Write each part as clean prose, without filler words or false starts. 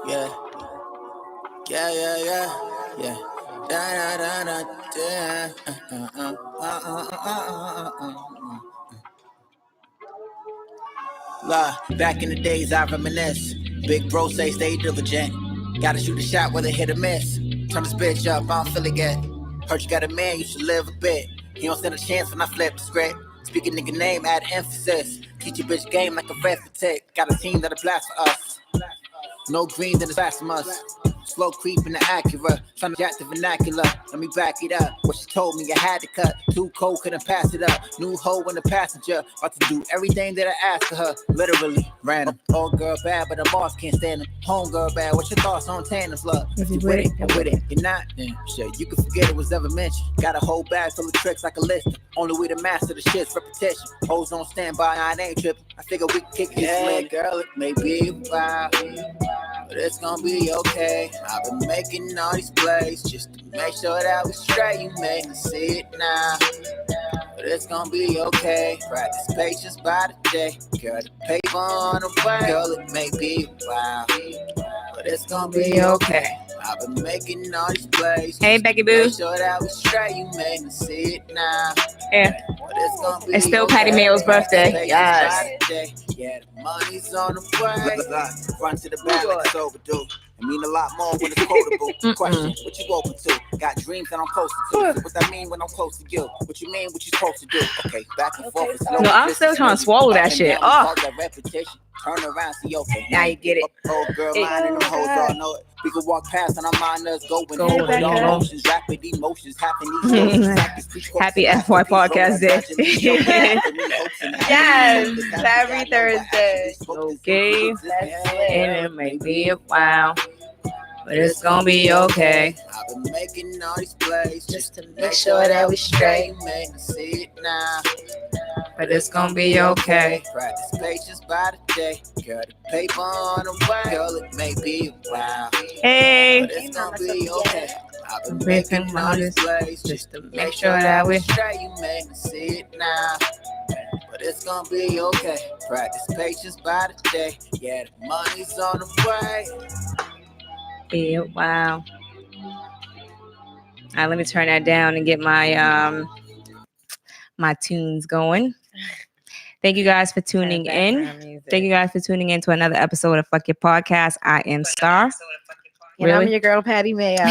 Yeah. Yeah, yeah, yeah, yeah. Da, da, da, da. La, back in the days I reminisce. Big bro say stay diligent. Gotta shoot a shot whether hit or miss. Turn this bitch up, I don't feel it yet. Heard you got a man, you should live a bit. He don't stand a chance when I flip the script. Speak a nigga name, add emphasis. Teach your bitch game like a red for tick. Got a team that'll blast for us. No green, then it's fast from us. Slow creep in the Acura, trying to jack the vernacular. Let me back it up. What she told me, I had to cut. Too cold, couldn't pass it up. New hoe in the passenger, about to do everything that I asked of her. Literally random. Old girl bad, but the boss can't stand him. Home girl bad. What's your thoughts on tandems, love? If you with it, you're with it. You're not, then shit, you can forget it was ever mentioned. Got a whole bag full of tricks like a list. Only way to master the shit's repetition. Hoes on standby, I ain't tripping. I figure we can kick it. Yeah, girl, it may be wild, but it's gonna be okay. I've been making all these plays just to make sure that we straight. You make me see it now, but it's gonna be okay. Practice patience by the day. Girl, the paper on the way. Girl, it may be wild, but it's gonna be okay. I've been making all these plays. Hey, Becky Boo. Make sure that we straight. You make me see it now. Yeah. But it's gonna be It's still okay. Patty Mayo's birthday. Yes. Yeah, the money's on the way. Front to the back like it's overdue. It mean a lot more when it's quotable. Question, what you open to? Got dreams that I'm close to. So what that mean when I'm close to you? What you mean, what you supposed to do? Okay, back and forth. No, I'm still trying to swallow that shit. Oh. Turn around, see, okay. Now you get it. Oh, girl, mine and them hoes all know it. We can walk past and our mind us going over back all up. emotions, rapid emotions, happy Happy FY Podcast Day. Yes, every Thursday. Okay. And it may be a while, but it's gonna be okay. I've been making all these plays just to make sure that we straight. Make me see it now, But it's gonna be okay. Practice patience by the day. Girl, the paper on the way. Girl, it may be a while, Hey. but it's gonna be okay. I've been Making making all these plays just to make sure that we straight. You make me see it now, but it's gonna be okay. Practice patience by the day. Yeah, the money's on the way. be a while. All right, let me turn that down and get my my tunes going. Thank you guys for tuning in. Thank you guys for tuning in to another episode of Fuck Your Podcast. I am Star. And I'm your girl Patty Mayo.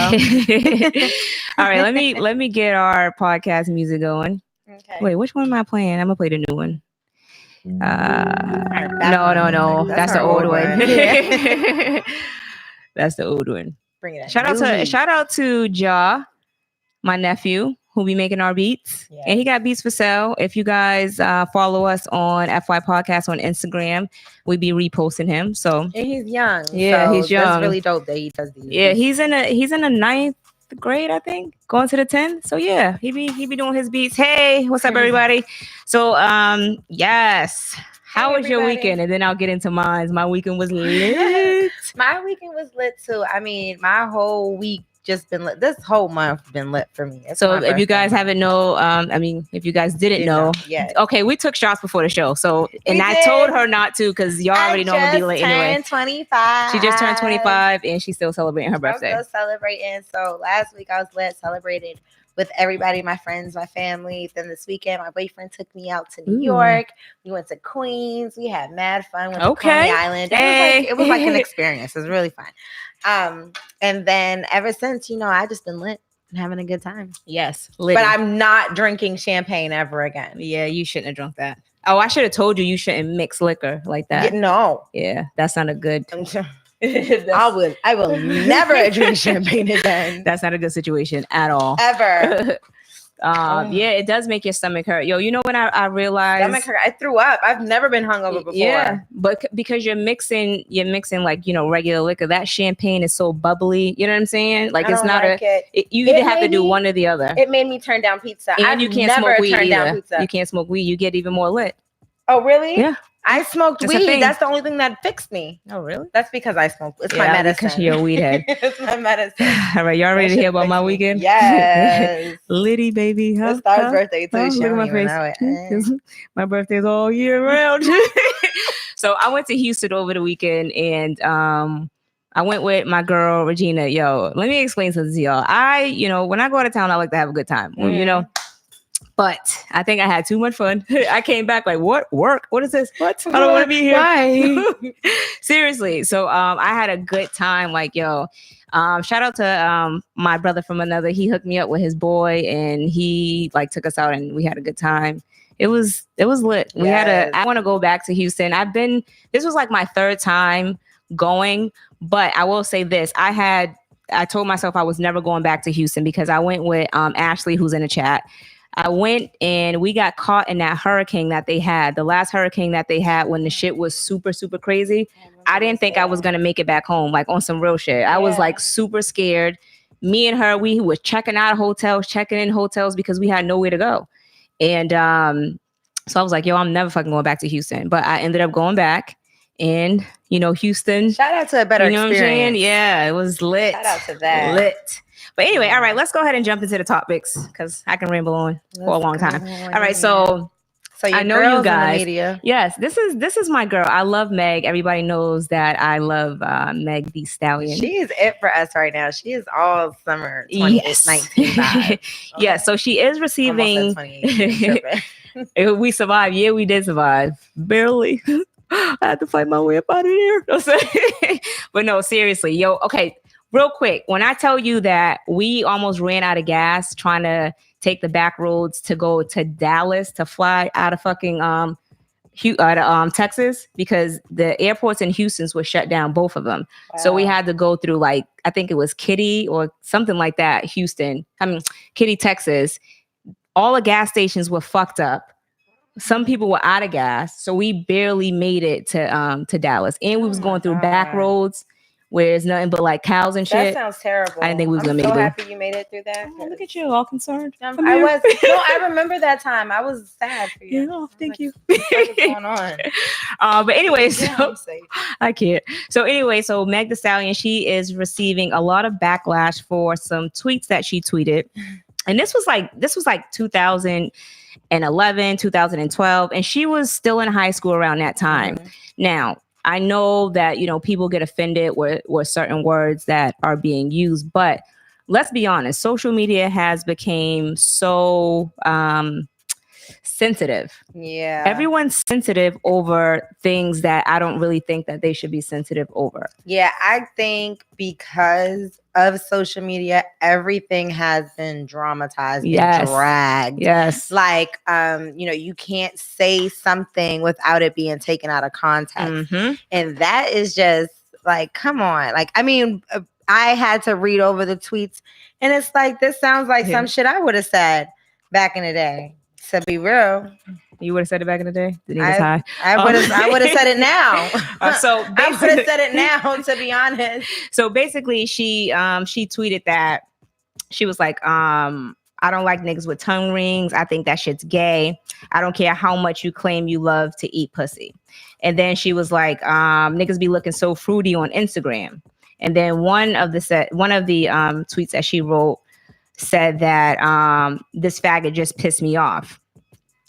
All right, let me get our podcast music going. Okay. Wait, which one am I playing? I'm gonna play the new one. No. That's the old one. Yeah. That's the old one. Bring it up. Shout out to Ja, my nephew, who be making our beats. Yeah. And he got beats for sale. If you guys follow us on FY Podcast on Instagram, we be reposting him. So And he's young. Yeah, so he's young. That's really dope that he does these. yeah, he's in the 9th grade, I think, going to the 10th. So yeah, he be doing his beats. Hey, what's up, everybody? So yes. How was your everybody. weekend? And then I'll get into mine. My weekend was lit. My weekend was lit too. I mean, my whole week just been lit. This whole month been lit for me. It's So my if you guys birthday. haven't know, if you guys didn't know, yeah. okay, we took shots before the show. So, and We I did. told her not to because y'all already know I'm gonna be late anyway. 25. She just turned 25 and she's still celebrating her birthday. I was still celebrating. So last week I was lit, celebrated with everybody, my friends, my family. Then this weekend, my boyfriend took me out to New York. We went to Queens. We had mad fun. Went to Coney Island. It was like an experience. It was really fun. And then ever since, I just been lit and having a good time. Yes, lit. But I'm not drinking champagne ever again. Yeah, you shouldn't have drunk that. Oh, I should have told you shouldn't mix liquor like that. No. Yeah, that's not a good. I will never drink champagne again. That's not a good situation at all. Ever. Yeah, it does make your stomach hurt. Yo, you know when I realized stomach hurt. I threw up. I've never been hungover before. Yeah, but because you're mixing like regular liquor, that champagne is so bubbly. You know what I'm saying? Like it's not you either have to do one or the other. It made me turn down pizza. And you can't smoke weed either. You can't smoke weed. You get even more lit. Oh really? Yeah. I smoked weed. That's the only thing that fixed me. Oh, really? That's because I smoke. It's my medicine. Because you're a weed head. It's my medicine. All right, y'all ready to hear about my weekend? Yes. Liddy, baby. It's Star's birthday too. Look at my face. My birthday's all year round. So I went to Houston over the weekend, and I went with my girl Regina. Yo, let me explain something to y'all. When I go out of town, I like to have a good time. But I think I had too much fun. I came back like, what? Work? What is this? What? I don't want to be here. Why? Seriously. So I had a good time. Like, shout out to my brother from another. He hooked me up with his boy and he like took us out and we had a good time. It was lit. Yes. I want to go back to Houston. This was like my third time going, but I will say this. I told myself I was never going back to Houston because I went with Ashley, who's in the chat. I went and we got caught in that hurricane that they had, the last hurricane that they had when the shit was super, super crazy. I didn't think I was going to make it back home, like on some real shit. Yeah. I was like super scared. Me and her, we were checking out hotels, checking in hotels because we had nowhere to go. And so I was like, yo, I'm never fucking going back to Houston. But I ended up going back and, Houston. Shout out to a better experience. What I'm saying? Yeah, it was lit. Shout out to that. Lit. But anyway, all right, let's go ahead and jump into the topics because I can ramble on for a long time. All right, so I know you guys. Media. Yes, this is my girl. I love Meg. Everybody knows that I love Meg the Stallion. She is it for us right now. She is all summer 2019 vibes. Yeah, so she is receiving. We survived. Yeah, we did survive. Barely. I had to fight my way up out of here. But no, seriously, yo, okay. Real quick, when I tell you that we almost ran out of gas trying to take the back roads to go to Dallas to fly out of fucking Texas because the airports in Houston's were shut down, both of them. Wow. So we had to go through I think it was Kitty or something like that, Kitty, Texas. All the gas stations were fucked up. Some people were out of gas, so we barely made it to Dallas, and we was going through back roads. Where it's nothing but like cows and shit. That sounds terrible. I didn't think we was gonna make it. I'm so happy you made it through that. Oh, look at you, all concerned. I remember that time. I was sad for you. Yeah, thank you. What's going on? But anyway, I can't. So anyway, so Meg the Stallion, she is receiving a lot of backlash for some tweets that she tweeted, and this was like 2011, 2012, and she was still in high school around that time. Mm-hmm. Now, I know that, people get offended with certain words that are being used, but let's be honest, social media has become so sensitive. Yeah. Everyone's sensitive over things that I don't really think that they should be sensitive over. Yeah, I think because of social media, everything has been dramatized and dragged. Yes. Like, you can't say something without it being taken out of context. Mm-hmm. And that is just like, come on. Like, I had to read over the tweets and it's like, this sounds like some shit I would have said back in the day. To be real. You would have said it back in the day? I would have said it now. I would have said it now, to be honest. So basically, she tweeted that she was like, I don't like niggas with tongue rings. I think that shit's gay. I don't care how much you claim you love to eat pussy. And then she was like, niggas be looking so fruity on Instagram. And then one of the tweets that she wrote said that this faggot just pissed me off.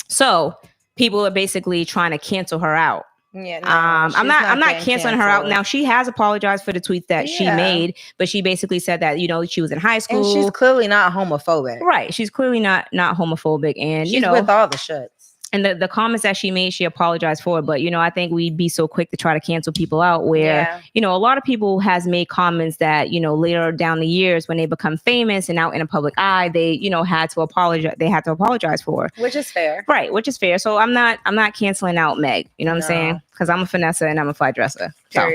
So people are basically trying to cancel her out. Yeah, no, I'm not canceling her out. Now she has apologized for the tweets that she made, but she basically said that she was in high school. And she's clearly not homophobic. Right. She's clearly not homophobic, and she's with all the shits. And the comments that she made, she apologized for it. But, I think we'd be so quick to try to cancel people out where, a lot of people has made comments that, later down the years when they become famous and out in a public eye, they, had to apologize. They had to apologize for. Which is fair. Right. Which is fair. So I'm not canceling out Meg. You know what I'm saying? Because I'm a finesse and I'm a fly dresser. So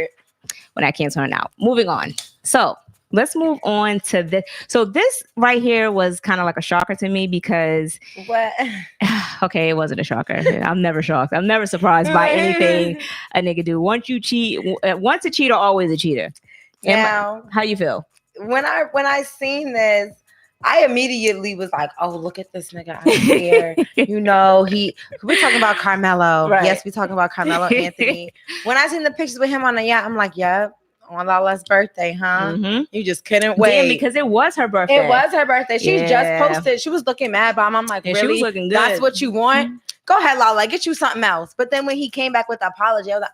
when I cancel her out. Moving on. So let's move on to this. So this right here was kind of like a shocker to me because what? Okay, it wasn't a shocker. I'm never shocked. I'm never surprised by anything a nigga do. Once a cheater, always a cheater. Now, how you feel? When I seen this, I immediately was like, oh, look at this nigga out here. We're talking about Carmelo. Right. Yes, we're talking about Carmelo Anthony. When I seen the pictures with him on the yacht, I'm like, yep. On Lala's birthday, huh? Mm-hmm. You just couldn't wait. Damn, because it was her birthday. It was her birthday. She just posted. She was looking mad bomb. I'm like, really? She was looking good. That's what you want? Mm-hmm. Go ahead, Lala. Get you something else. But then when he came back with the apology, I was like,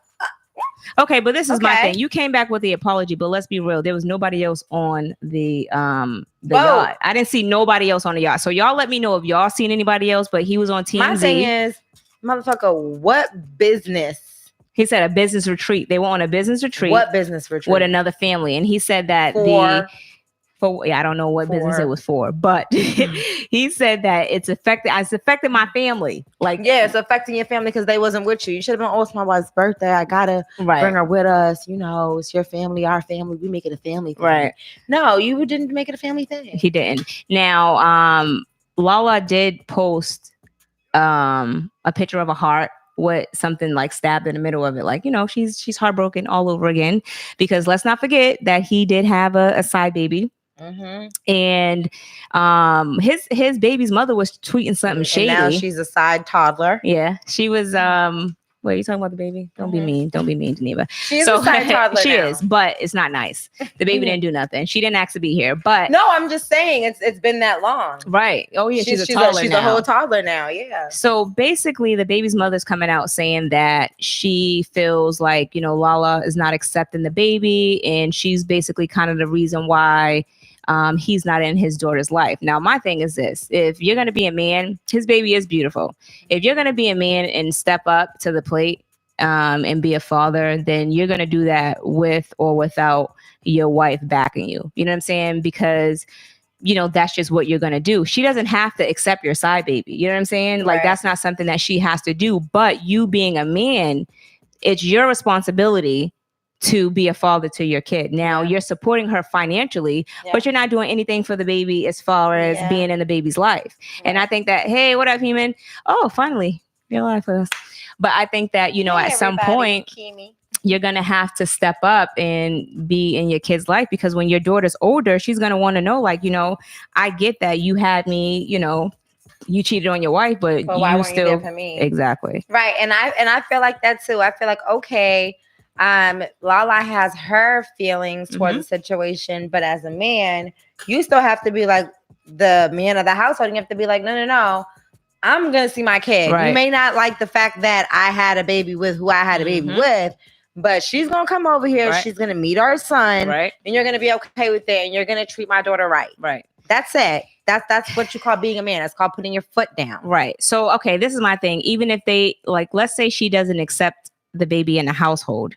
Okay, but this is my thing. You came back with the apology, but let's be real. There was nobody else on the yacht. I didn't see nobody else on the yacht. So y'all let me know if y'all seen anybody else, but he was on TMZ. My thing is, motherfucker, what business? He said a business retreat. They were on a business retreat. What business retreat? With another family. And he said that I don't know what business it was for, but he said that it's affected my family. Like, yeah, it's affecting your family because they wasn't with you. You should have been, oh, it's my wife's birthday. I gotta bring her with us. You know, it's your family, our family. We make it a family thing. Right. No, you didn't make it a family thing. He didn't. Now, Lala did post a picture of a heart with something like stabbed in the middle of it. Like, you know, she's heartbroken all over again, because let's not forget that he did have a side baby. Mm-hmm. And his baby's mother was tweeting something shady. And now she's a side toddler. Yeah, she was. Wait, are you talking about the baby? Don't be mean. Don't be mean, Geneva. She's a side toddler. She is, but it's not nice. The baby didn't do nothing. She didn't ask to be here. But no, I'm just saying it's been that long. Right. Oh yeah, she's a toddler. She's a whole toddler now. Yeah. So basically, the baby's mother's coming out saying that she feels like, you know, Lala is not accepting the baby, and she's basically kind of the reason why he's not in his daughter's life. Now, my thing is this: if you're going to be a man, his baby is beautiful. If you're going to be a man and step up to the plate and be a father, then you're going to do that with or without your wife backing you. You know what I'm saying? Because, you know, that's just what you're going to do. She doesn't have to accept your side baby. You know what I'm saying? Like, that's not something that she has to do. But you being a man, it's your responsibility to be a father to your kid. Now you're supporting her financially, but you're not doing anything for the baby as far as being in the baby's life. And I think that, hey, what up, human? Oh, finally, you're alive with us. But I think that, you know, at some point, you're going to have to step up and be in your kid's life, because when your daughter's older, she's going to want to know, like, you know, I get that you had me, you know, you cheated on your wife, but why you still there for me? Exactly. Right. And I feel like that too. I feel like, okay, Lala has her feelings towards the situation, but as a man, you still have to be like the man of the household. You have to be like, no, I'm gonna see my kid. Right. You may not like the fact that I had a baby with who I had a baby with, but she's gonna come over here. Right. She's gonna meet our son, and you're gonna be okay with it, and you're gonna treat my daughter right. Right. That's it. That's what you call being a man. It's called putting your foot down. Right. So, okay, this is my thing. Even if they, like, let's say she doesn't accept the baby in the household.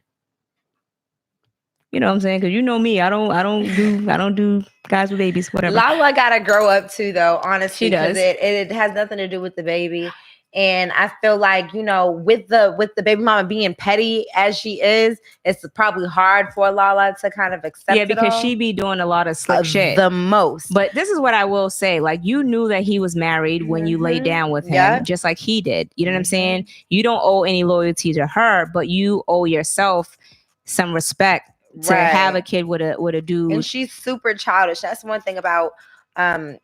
You know what I'm saying? Because you know me, I don't do guys with babies, whatever. Lala gotta grow up too, though. Honestly, she does. It has nothing to do with the baby, and I feel like, you know, with the baby mama being petty as she is, it's probably hard for Lala to kind of accept. Yeah, because she be doing a lot of slick shit, the most. But this is what I will say: like, you knew that he was married when you laid down with him, just like he did. You know what I'm saying? You don't owe any loyalty to her, but you owe yourself some respect to have a kid with a dude. And she's super childish. That's one thing about how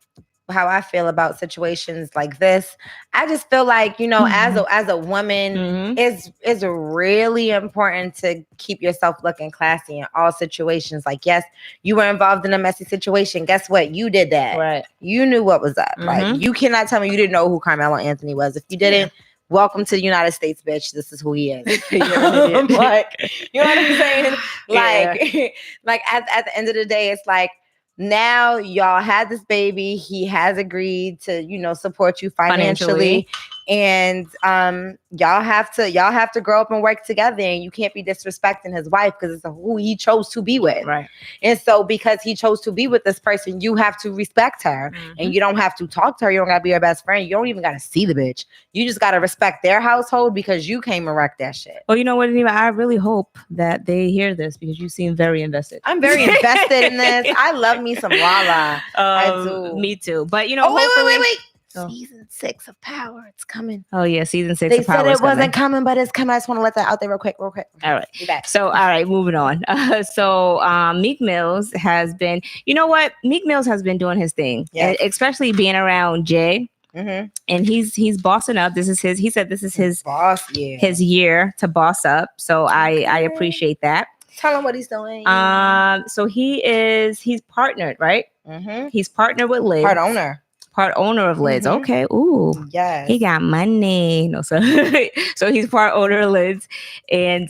I feel about situations like this. I just feel like, you know, as a woman, it's really important to keep yourself looking classy in all situations. Like, yes, you were involved in a messy situation. Guess what? You did that. Right. You knew what was up. Like, you cannot tell me you didn't know who Carmelo Anthony was. If you didn't, welcome to the United States, bitch. This is who he is. Like, you know what I'm saying? Like, like at the end of the day, it's like, now y'all had this baby. He has agreed to, you know, support you financially. And y'all have to grow up and work together, and you can't be disrespecting his wife because it's who he chose to be with. Right. And so because he chose to be with this person, you have to respect her, and you don't have to talk to her. You don't gotta be her best friend. You don't even gotta see the bitch. You just gotta respect their household because you came and wrecked that shit. Well, you know what, Anita? I really hope that they hear this because you seem very invested. I'm very invested in this. I love me some Lala. I do. Me too. But you know, wait. Season 6 of Power, it's coming. Oh yeah, season 6 of Power. They said it wasn't coming, but it's coming. I just want to let that out there real quick. All right, be back. So, all right, moving on. Meek Mills has been, you know what? Meek Mills has been doing his thing, especially being around Jay. And he's bossing up. This is his. He said this is his boss. His year to boss up. So I appreciate that. Tell him what he's doing. So he's partnered, right? He's partnered with Liz. Part owner. part owner of Lids. Mhm. Okay. Ooh. Yes. He got money. No, so so he's part owner of Lids. And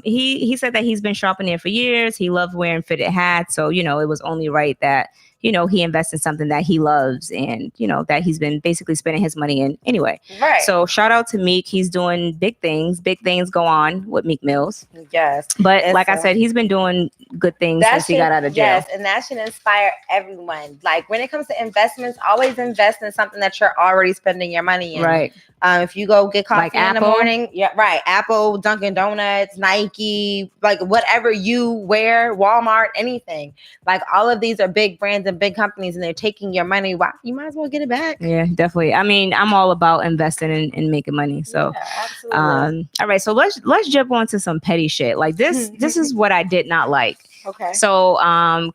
he said that he's been shopping there for years. He loved wearing fitted hats. So, you know, it was only right that, you know, he invests in something that he loves and, you know, that he's been basically spending his money in anyway. Right. So shout out to Meek. He's doing big things. Big things go on with Meek Mills. Yes. But like I said, he's been doing good things since he got out of jail. Yes, and that should inspire everyone. Like when it comes to investments, always invest in something that you're already spending your money in. Right. If you go get coffee Like in Apple? the morning, yeah, right. Apple, Dunkin' Donuts, Nike, like whatever you wear, Walmart, anything. Like all of these are big brands and big companies, and they're taking your money. Why? You might as well get it back. Yeah, definitely. I mean, I'm all about investing and making money. So, yeah, absolutely. all right. So let's jump on to some petty shit. Like this is what I did not like. Okay. So,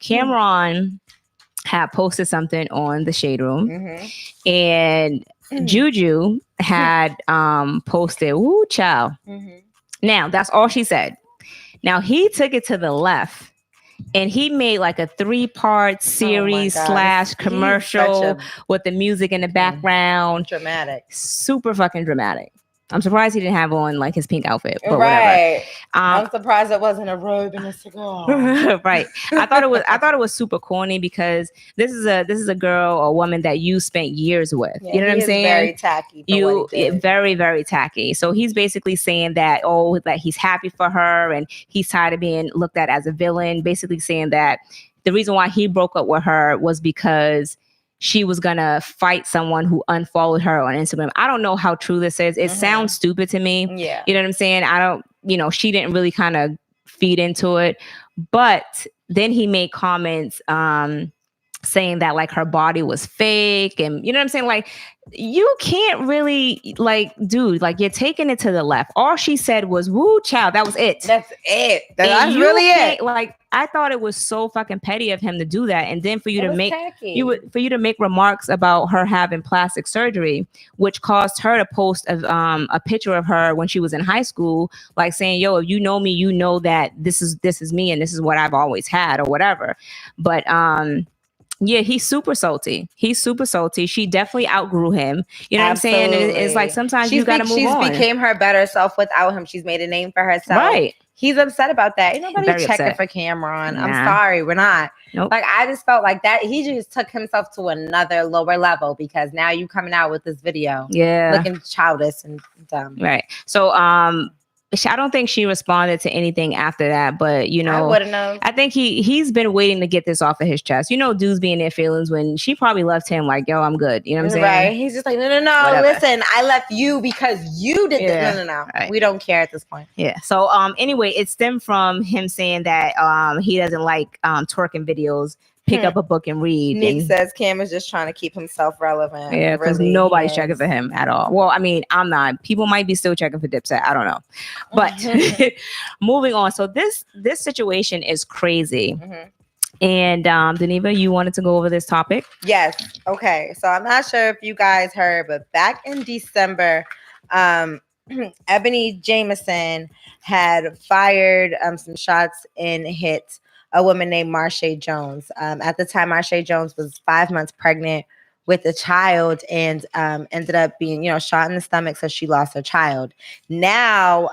Cameron had posted something on the Shade Room, and Juju had posted, "Woo, child." Now that's all she said. Now he took it to the left. And he made like a 3-part series / commercial with the music in the background. Dramatic. Super fucking dramatic. I'm surprised he didn't have on like his pink outfit, but right. whatever. I'm surprised it wasn't a robe and a cigar. Right. I thought it was super corny because this is a girl or woman that you spent years with. Yeah, you know what I'm saying? Very tacky. Very, very tacky. So he's basically saying that that he's happy for her and he's tired of being looked at as a villain. Basically saying that the reason why he broke up with her was because she was gonna fight someone who unfollowed her on Instagram. I don't know how true this is. It sounds stupid to me. Yeah. You know what I'm saying? I don't, she didn't really kind of feed into it. But then he made comments saying that like her body was fake and you know what I'm saying? Like you can't really dude, like you're taking it to the left. All she said was woo child. That was it. That's it. That's really it. Like I thought it was so fucking petty of him to do that. And then for you to make remarks about her having plastic surgery, which caused her to post a picture of her when she was in high school, like saying, yo, if you know me, you know that this is me and this is what I've always had or whatever. But yeah, he's super salty. She definitely outgrew him. You know what I'm saying? It's like sometimes you got to move on. She's became her better self without him. She's made a name for herself. Right. He's upset about that. Ain't nobody checking for Cameron. Nah. I'm sorry, we're not. Nope. Like I just felt like that. He just took himself to another lower level because now you coming out with this video. Yeah. Looking childish and dumb. Right. So I don't think she responded to anything after that, but I wouldn't know. I think he's been waiting to get this off of his chest. Dudes being their feelings when she probably left him like, yo, I'm good. You know what I'm saying? Right. He's just like, no. Whatever. Listen, I left you because you did this. No. Right. We don't care at this point. Yeah. So anyway, it stemmed from him saying that he doesn't like twerking videos. Pick up a book and read. Nick says Cam is just trying to keep himself relevant. Yeah, because nobody's checking for him at all. Well, I mean, I'm not. People might be still checking for Dipset. I don't know. But moving on. So this situation is crazy. And Deneva, you wanted to go over this topic? Yes. Okay. So I'm not sure if you guys heard, but back in December, Ebony Jemison had fired some shots and hit a woman named Marshae Jones. At the time, Marshae Jones was 5 months pregnant with a child and ended up being, shot in the stomach. So she lost her child. Now,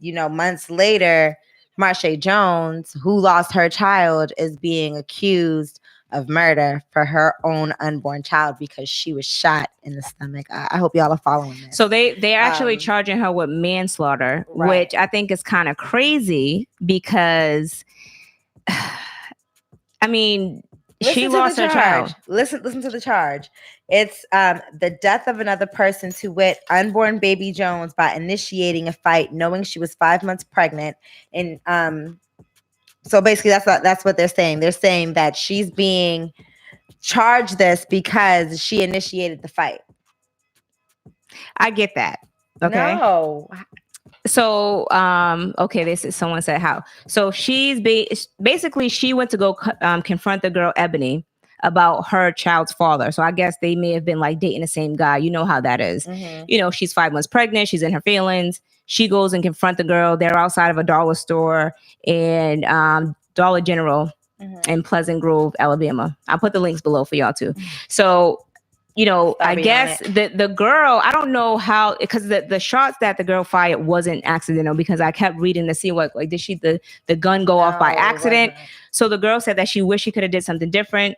months later, Marshae Jones, who lost her child, is being accused of murder for her own unborn child because she was shot in the stomach. I hope y'all are following this. So they're actually charging her with manslaughter, right, which I think is kind of crazy because I mean, she lost her child. Listen to the charge. It's the death of another person, to wit, unborn baby Jones, by initiating a fight, knowing she was 5 months pregnant. And so basically, that's what they're saying. They're saying that she's being charged this because she initiated the fight. I get that. Okay. No. So, okay, someone said how. So she's basically she went to go confront the girl Ebony about her child's father. So I guess they may have been like dating the same guy. You know how that is. She's 5 months pregnant. She's in her feelings. She goes and confront the girl. They're outside of a dollar store in Dollar General in Pleasant Grove, Alabama. I'll put the links below for y'all too. So I guess the girl, I don't know how, because the shots that the girl fired wasn't accidental, because I kept reading to see what, like, did she, the gun go off by accident? So the girl said that she wished she could have did something different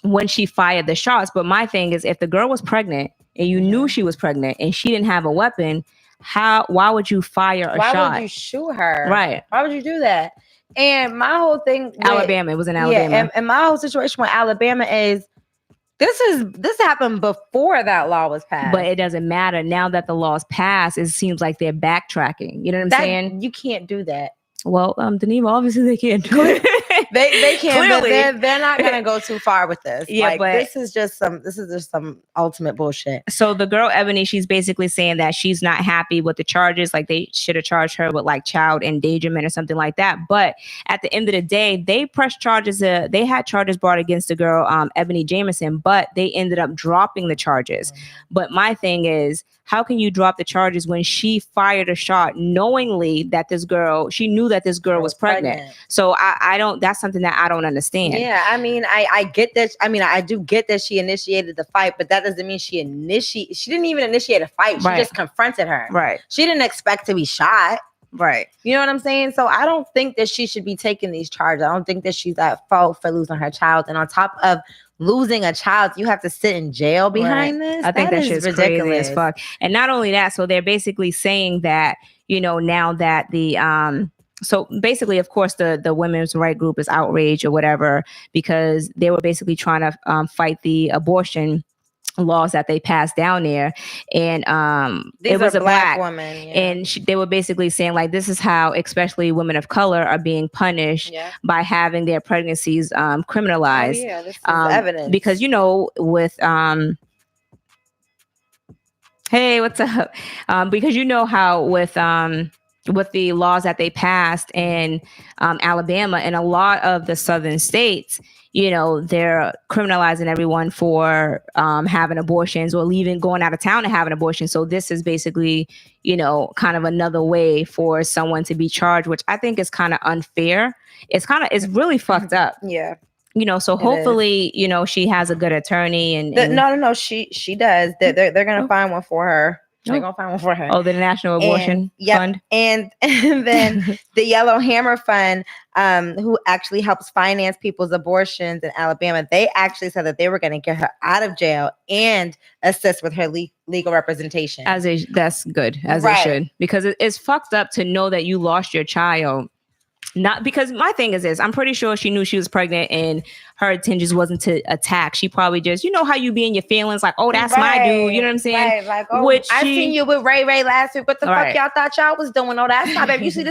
when she fired the shots. But my thing is, if the girl was pregnant and you knew she was pregnant and she didn't have a weapon, why would you fire a shot? Why would you shoot her? Right. Why would you do that? And my whole thing Alabama, it was in Alabama. Yeah, and my whole situation with Alabama is this happened before that law was passed. But it doesn't matter. Now that the law's passed, it seems like they're backtracking. You know what I'm saying? You can't do that. Well, Deneva, obviously they can't do it. They can, but they're not gonna go too far with this. Yeah, like, but this is just some ultimate bullshit. So the girl Ebony, she's basically saying that she's not happy with the charges. Like, they should have charged her with like child endangerment or something like that. But at the end of the day, they pressed charges. They had charges brought against the girl Ebony Jemison, but they ended up dropping the charges. Mm-hmm. But my thing is, how can you drop the charges when she fired a shot knowingly that she knew that this girl was pregnant? So I don't, that's something that I don't understand. Yeah, I mean, I get that. I mean, I do get that she initiated the fight, but that doesn't mean she didn't even initiate a fight. She just confronted her. Right. She didn't expect to be shot. Right. You know what I'm saying? So I don't think that she should be taking these charges. I don't think that she's at fault for losing her child. And on top of losing a child, you have to sit in jail behind this. I think that's just ridiculous crazy as fuck. And not only that, so they're basically saying that, now that the so basically, of course, the women's right group is outraged or whatever, because they were basically trying to fight the abortion laws that they passed down there, and it was a black woman, and they were basically saying, like, this is how especially women of color are being punished by having their pregnancies criminalized. Oh, yeah, this is evidence, because with hey, what's up? Because how with the laws that they passed in Alabama and a lot of the southern states, they're criminalizing everyone for having abortions or going out of town to have an abortion. So this is basically, kind of another way for someone to be charged, which I think is kind of unfair. It's really fucked up. Yeah. So hopefully, she has a good attorney and no, she does. They're gonna find one for her. They're gonna find one for her. Oh, the National Abortion Fund. And then the Yellow Hammer Fund, who actually helps finance people's abortions in Alabama, they actually said that they were gonna get her out of jail and assist with her legal representation. That's good, as it should, because it's fucked up to know that you lost your child. Not because my thing is this, I'm pretty sure she knew she was pregnant and her intentions wasn't to attack. She probably just, how you be in your feelings, like, oh, that's my dude. You know what I'm saying? Right. Like, oh, I seen you with Ray last week. What the fuck y'all thought y'all was doing? Oh, that's not, babe. You see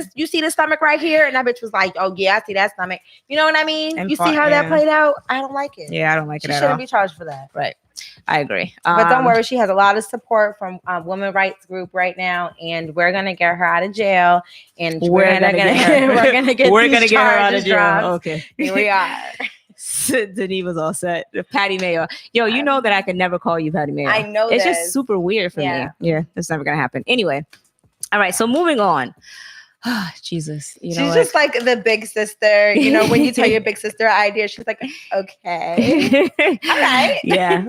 this stomach right here? And that bitch was like, oh yeah, I see that stomach. You know what I mean? And you see how that played out? I don't like it. Yeah, I don't like it at all. She shouldn't be charged for that. Right. I agree. But don't worry, she has a lot of support from women's rights group right now, and we're gonna get her out of jail, and we're gonna get her out of jail. Okay, here we are. Deneva's all set. Patty Mayo. Yo, you know that I can never call you Patty Mayo. I know it's just super weird for me. Yeah, it's never gonna happen. Anyway, all right. So moving on. Jesus, she's just like the big sister. When you tell your big sister an idea, she's like, okay, all right, yeah,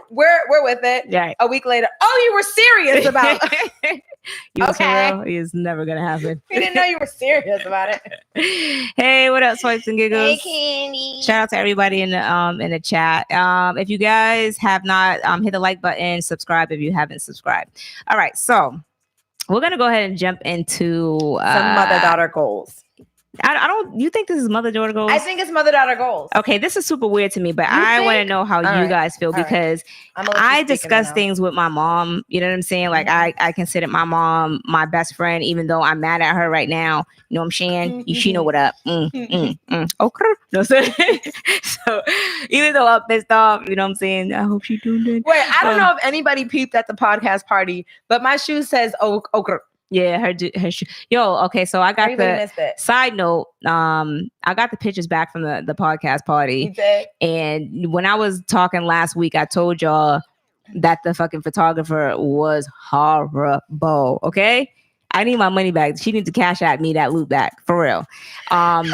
we're with it. Yeah. A week later, oh, you were serious about okay, it's never gonna happen. We didn't know you were serious about it. Hey, what up, swipes and giggles? Hey, Candy. Shout out to everybody in the chat. If you guys have not hit the like button, subscribe if you haven't subscribed. All right, so we're gonna go ahead and jump into some mother-daughter goals. I don't. You think this is mother-daughter goals? I think it's mother-daughter goals. Okay, this is super weird to me, but I want to know how you guys feel, because I discuss things with my mom. You know what I'm saying? Like I consider my mom my best friend, even though I'm mad at her right now. You know what I'm saying? She know what up. Okay. No, so even though I'm pissed off, you know what I'm saying? I hope she tuned in. Wait, I don't know if anybody peeped at the podcast party, but my shoe says okra. Yeah, her shoe. Yo, okay, so I got the side note. I got the pictures back from the podcast party. You did? And when I was talking last week, I told y'all that the fucking photographer was horrible. Okay, I need my money back. She needs to cash at me that loot back for real. Star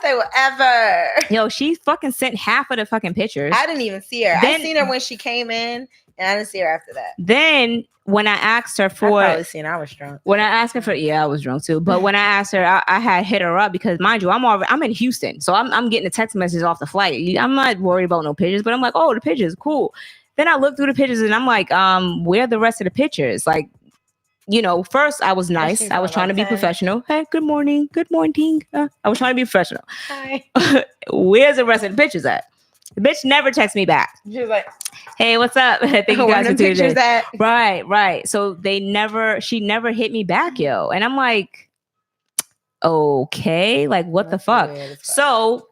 say whatever. Yo, she fucking sent half of the fucking pictures. I didn't even see her. I seen her when she came in, and I didn't see her after that. Then when I asked her for, I probably seen I was drunk. When I asked her for, I was drunk too. But when I asked her, I had hit her up because, mind you, I'm in Houston, so I'm getting a text message off the flight. I'm not worried about no pictures, but I'm like, oh, the pictures, cool. Then I looked through the pictures and I'm like, where are the rest of the pictures? Like, first I was nice. I was trying to be professional. Hey, good morning. Good morning. I was trying to be professional. Hi. Where's the rest of the pictures at? The bitch never texts me back. She was like, hey, what's up? Thank you guys for doing this. At? Right. So she never hit me back, yo. And I'm like, okay, like what the fuck? So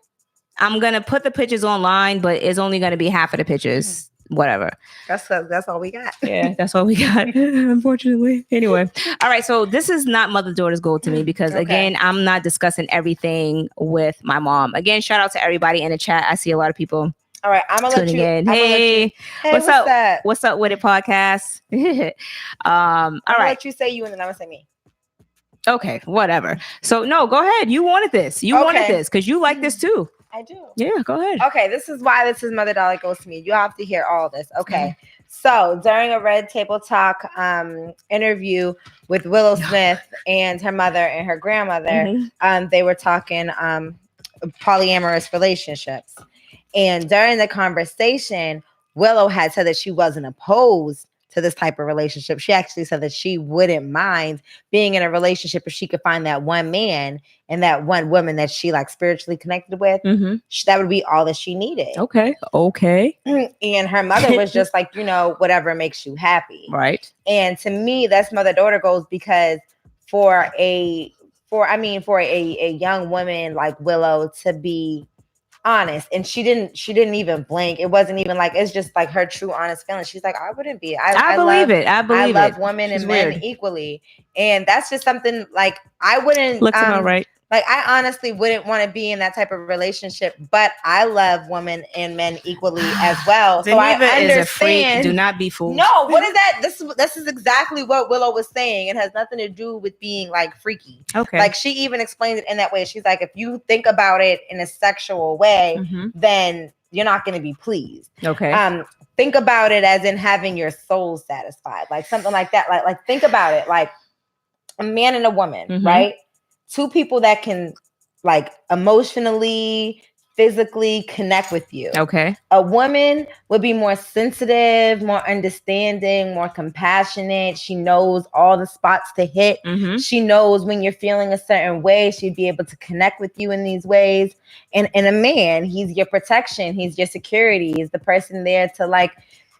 I'm going to put the pictures online, but it's only going to be half of the pictures. Whatever. That's all we got. Yeah, that's all we got, unfortunately. Anyway. All right. So this is not mother-daughter's gold to me because, again, I'm not discussing everything with my mom. Again, shout out to everybody in the chat. I see a lot of people. All right. I'm going to let you. Hey, what's up? That? What's up with it podcast? All right. Let you say you and then I'm going to say me. Okay. Whatever. So, no, go ahead. You wanted this. You wanted this because you like this too. I do. Yeah, go ahead. Okay, this is why this is Mother Dollar Goes to Me. You have to hear all this. Okay. So during a Red Table Talk interview with Willow Smith and her mother and her grandmother, they were talking polyamorous relationships. And during the conversation, Willow had said that she wasn't opposed to this type of relationship. She actually said that she wouldn't mind being in a relationship if she could find that one man and that one woman that she like spiritually connected with. That would be all that she needed. Okay. And her mother was just like, whatever makes you happy. Right. And to me, that's mother-daughter goals because for a young woman like Willow to be honest, and she didn't even blink. It wasn't even like, it's just like her true honest feeling. She's like, I wouldn't be. I believe it. I love women and men equally, and that's just something like I wouldn't. Looks about right. Like I honestly wouldn't want to be in that type of relationship, but I love women and men equally as well. So I understand. Is a freak. Do not be fooled. No, what is that? This is exactly what Willow was saying. It has nothing to do with being like freaky. Okay. Like she even explained it in that way. She's like, if you think about it in a sexual way, then you're not going to be pleased. Okay. Think about it as in having your soul satisfied, like something like that. Like think about it like a man and a woman, right? Two people that can like emotionally, physically connect with you. Okay. A woman would be more sensitive, more understanding, more compassionate. She knows all the spots to hit. She knows when you're feeling a certain way. She'd be able to connect with you in these ways. And a man, he's your protection. He's your security. He's the person there to like,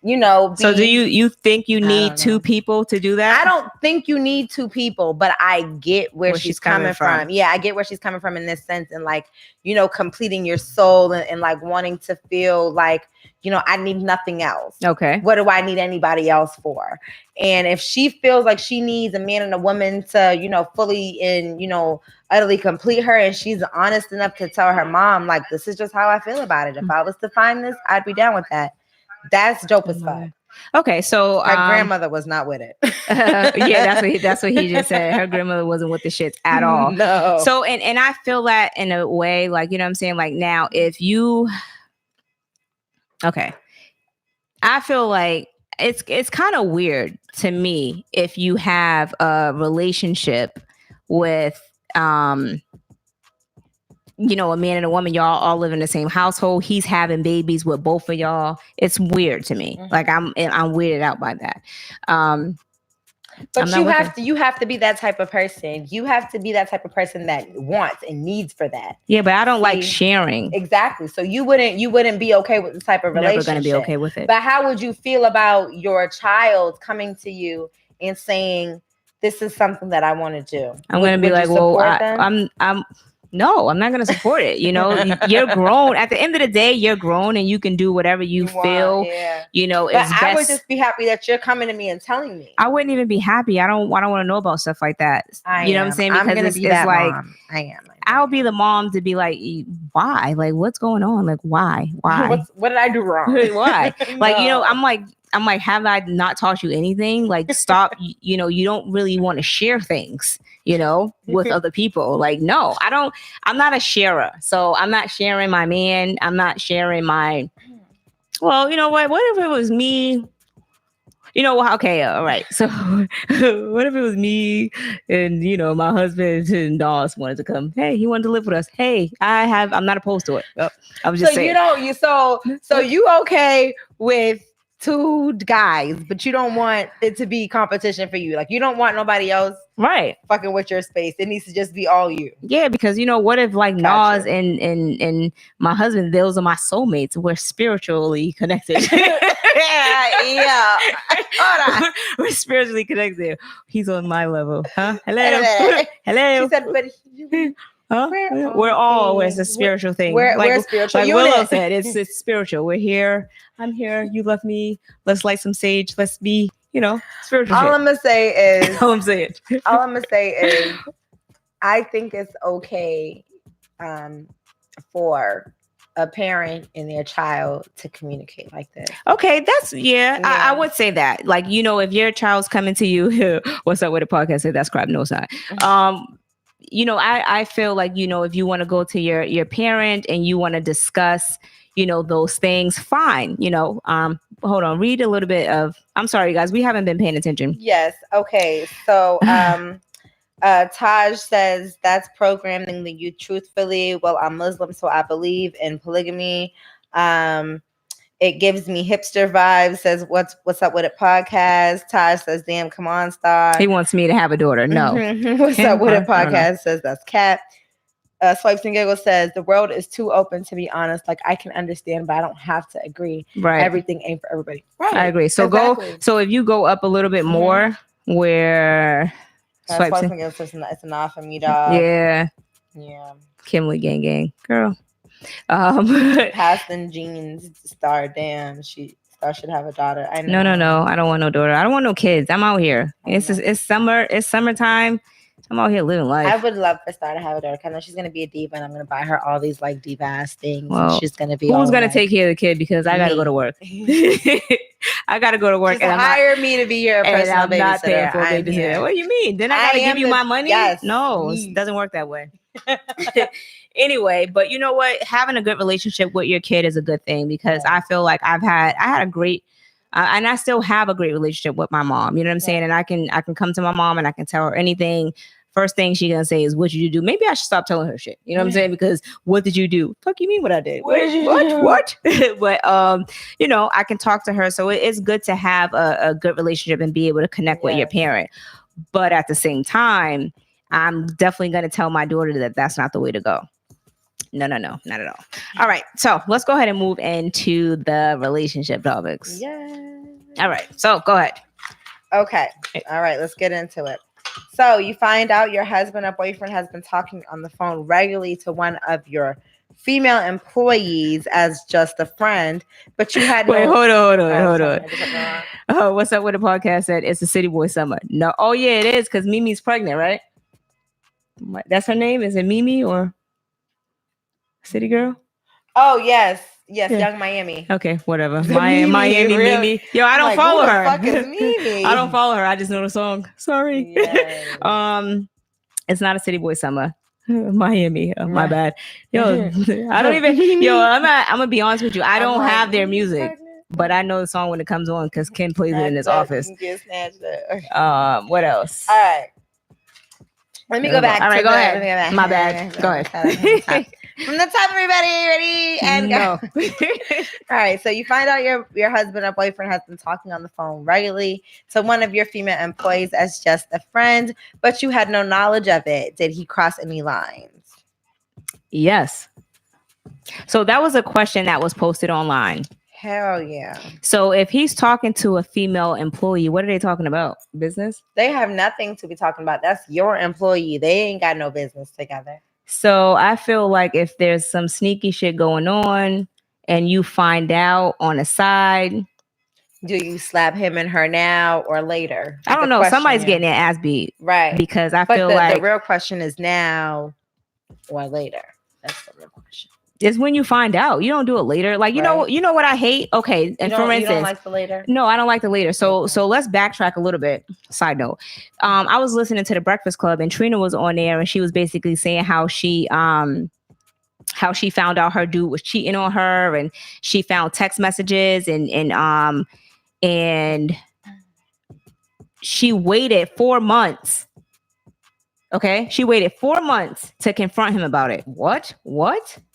so do you think you need two people to do that? I don't think you need two people, but I get where she's coming from. Yeah, I get where she's coming from in this sense. And like, completing your soul and like wanting to feel like, I need nothing else. Okay. What do I need anybody else for? And if she feels like she needs a man and a woman to, fully and, utterly complete her, and she's honest enough to tell her mom, like, this is just how I feel about it. If I was to find this, I'd be down with that. That's dope as fuck. Okay, so her grandmother was not with it. Yeah, that's what he just said. Her grandmother wasn't with the shits at all. No. So and I feel that in a way, like, what I'm saying? Like now, if you I feel like it's kind of weird to me if you have a relationship with a man and a woman, y'all all live in the same household. He's having babies with both of y'all. It's weird to me. Like I'm weirded out by that. But you have to be that type of person. You have to be that type of person that wants and needs for that. Yeah, but I don't like sharing. Exactly. So you wouldn't be okay with this type of relationship. Never gonna be okay with it. But how would you feel about your child coming to you and saying, "This is something that I want to do"? I'm gonna be like, well, No, I'm not going to support it. You're grown. At the end of the day, you're grown and you can do whatever you feel, is best. I would just be happy that you're coming to me and telling me. I wouldn't even be happy. I don't want to know about stuff like that. Know what I'm saying? Because it's like, mom. I am. I'll be the mom to be like, why? Like, what's going on? Like, why? What did I do wrong? Why? Like, I'm like, I'm like, have I not taught you anything? Like, stop. You know, you don't really want to share things, you know, with other people. Like, no, I'm not a sharer. So I'm not sharing my man. I'm not sharing my, well, you know what if it was me? You know, okay, all right. So what if it was me and, you know, my husband and Dawes wanted to come? Hey, he wanted to live with us. Hey, I'm not opposed to it. I was just saying. You know, so you okay with 2 guys, but you don't want it to be competition for you. Like, you don't want nobody else fucking with your space. It needs to just be all you. Yeah, because you know, what if like Nas and my husband, those are my soulmates. We're spiritually connected. yeah. We're spiritually connected. He's on my level. Huh? Hello. Hello. She said, but huh? It's a spiritual thing. We're spiritual. Like Willow said, it's spiritual. We're here. I'm here. You love me. Let's light some sage. Let's be, you know, spiritual. All I'm gonna say is all I'm saying. All I'm gonna say is I think it's okay for a parent and their child to communicate like this. Okay, that's I would say that. Like, you know, if your child's coming to you, what's up with the podcast? Say that's crap. No sign. You know, I feel like, you know, if you want to go to your parent and you want to discuss, you know, those things, fine. You know, hold on, read a little bit of, I'm sorry, guys, we haven't been paying attention. Yes. Okay. So, Taj says that's programming the youth truthfully. Well, I'm Muslim, so I believe in polygamy. It gives me hipster vibes. Says what's up with it podcast. Taj says, damn, come on, star. He wants me to have a daughter. No. What's up with it podcast says that's cat. Swipes and Giggles says the world is too open, to be honest. Like, I can understand, but I don't have to agree. Right. Everything ain't for everybody. Right. I agree. So so if you go up a little bit more, where Swipes and Giggles says it's enough for me, dog. Yeah. Yeah. Kimberly gang, girl. Paston Jeans star. Damn, Star should have a daughter. I know. No. I don't want no daughter. I don't want no kids. I'm out here. It's summer. It's summertime. I'm out here living life. I would love for Star to have a daughter. I know she's gonna be a diva, and I'm gonna buy her all these like diva ass things. Well, and she's gonna be. Who's gonna take care of the kid? Because I gotta go to work. I gotta go to work. Just and hire me to be your personal babysitter. Not there for babysitter. What do you mean? Then I gotta give you my money? Yes. No, it doesn't work that way. Anyway, but you know what? Having a good relationship with your kid is a good thing, because I feel like I had a great. And I still have a great relationship with my mom. You know what I'm saying? And I can come to my mom and I can tell her anything. First thing she gonna say is, "What did you do?" Maybe I should stop telling her shit. You know what I'm saying? Because what did you do? Fuck you mean what I did? What? But you know, I can talk to her. So it's good to have a good relationship and be able to connect with your parent. But at the same time, I'm definitely gonna tell my daughter that that's not the way to go. No, not at all. All right, so let's go ahead and move into the relationship topics. Yeah. All right, so go ahead. Okay. All right, let's get into it. So you find out your husband or boyfriend has been talking on the phone regularly to one of your female employees as just a friend, but you had hold on. What's up with the podcast said it's a city boy summer? No. Oh yeah, it is, because Mimi's pregnant, right? That's her name? Is it Mimi or City Girl? Oh yes, Young Miami. Okay, whatever. Miami Mimi. Yo, I don't follow her. Who the fuck is Mimi? I don't follow her. I just know the song. Sorry. Yes. It's not a city boy summer. Miami. Oh, my bad. Yo, I don't even. Yo, I'm gonna be honest with you. I don't have their music, but I know the song when it comes on because Ken plays it in his office. What else? All right. Let me go back. All right, go ahead. My bad. Go ahead. From the top, everybody, ready and go. All right, so you find out your husband or boyfriend has been talking on the phone regularly to one of your female employees as just a friend, but you had no knowledge of it. Did he cross any lines? Yes. So that was a question that was posted online. Hell yeah. So if he's talking to a female employee, what are they talking about? Business? They have nothing to be talking about. That's your employee. They ain't got no business together. So I feel like if there's some sneaky shit going on and you find out on the side, do you slap him and her now or later? I don't know. Somebody's getting their ass beat. Right. Because I feel like the real question is now or later. That's the real question. It's when you find out. You don't do it later. Like, you know what I hate? Okay. And for instance, you don't like the later? No, I don't like the later. So let's backtrack a little bit. Side note. I was listening to the Breakfast Club and Trina was on there and she was basically saying how she found out her dude was cheating on her and she found text messages and she waited 4 months. Okay. She waited 4 months to confront him about it. What?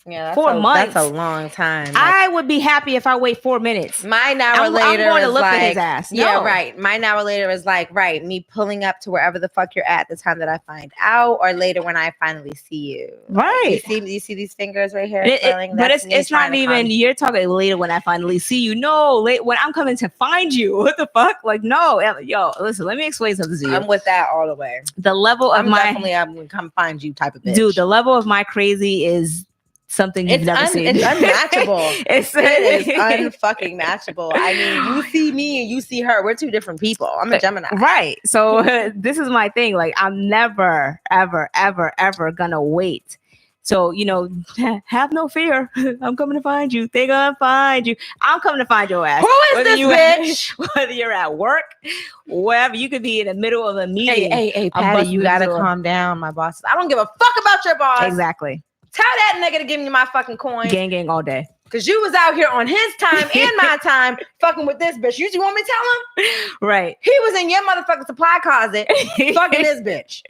Yeah, 4 months. That's a long time. Like, I would be happy if I wait 4 minutes. Mine hour later I'm going to is look like, at his ass. No. Yeah, right. Mine hour later is like, right, me pulling up to wherever the fuck you're at the time that I find out, or later when I finally see you. Right. You see these fingers right here? But it's not even, you're talking later when I finally see you. No, when I'm coming to find you. What the fuck? Like, no. Yo, listen, let me explain something to you. I'm with that all the way. The level of I'm gonna come find you type of bitch. Dude, the level of my crazy is something you've never seen. It's unmatchable. It is unfucking matchable. I mean, you see me and you see her. We're two different people. I'm a Gemini. Right. So this is my thing. Like, I'm never, ever, ever, ever gonna wait. So, have no fear. I'm coming to find you. They're gonna find you. I'm coming to find your ass. Who is this bitch? Whether you're at work, wherever, you could be in the middle of a meeting. Hey, Patty, you gotta calm down, my boss. I don't give a fuck about your boss. Exactly. Tell that nigga to give me my fucking coin. Gang all day. Because you was out here on his time and my time fucking with this bitch. You just want me to tell him? Right. He was in your motherfucking supply closet fucking this bitch.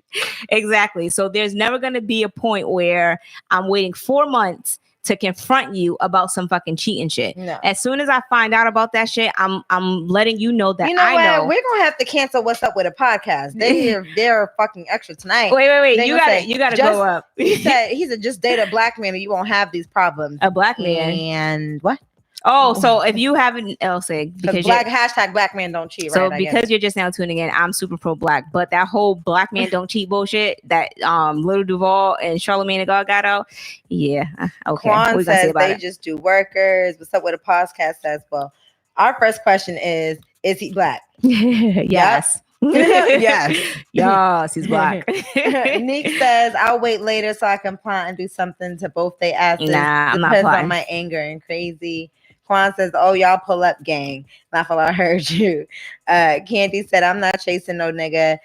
Exactly. So there's never going to be a point where I'm waiting 4 months to confront you about some fucking cheating shit. No. As soon as I find out about that shit, I'm letting you know that I know. We're gonna have to cancel What's Up with a Podcast. They're fucking extra tonight. Wait. You gotta go up. He said just date a black man and you won't have these problems. A black man. And what? Oh, so if you haven't, I'll say because hashtag black man don't cheat. So right, because you're just now tuning in, I'm super pro black, but that whole black man don't cheat bullshit that Lil Duval and Charlamagne the God got out. Yeah, okay. Quan says they just do workers. What's Up with a Podcast says, well, our first question is he black? Yes. Yes, he's black. Nick says, I'll wait later so I can plot and do something to both they asses. Nah, I'm not Depends plotting. on my anger and crazy. Quan says, oh, y'all pull up gang. Not I heard you. Candy said, I'm not chasing no nigga.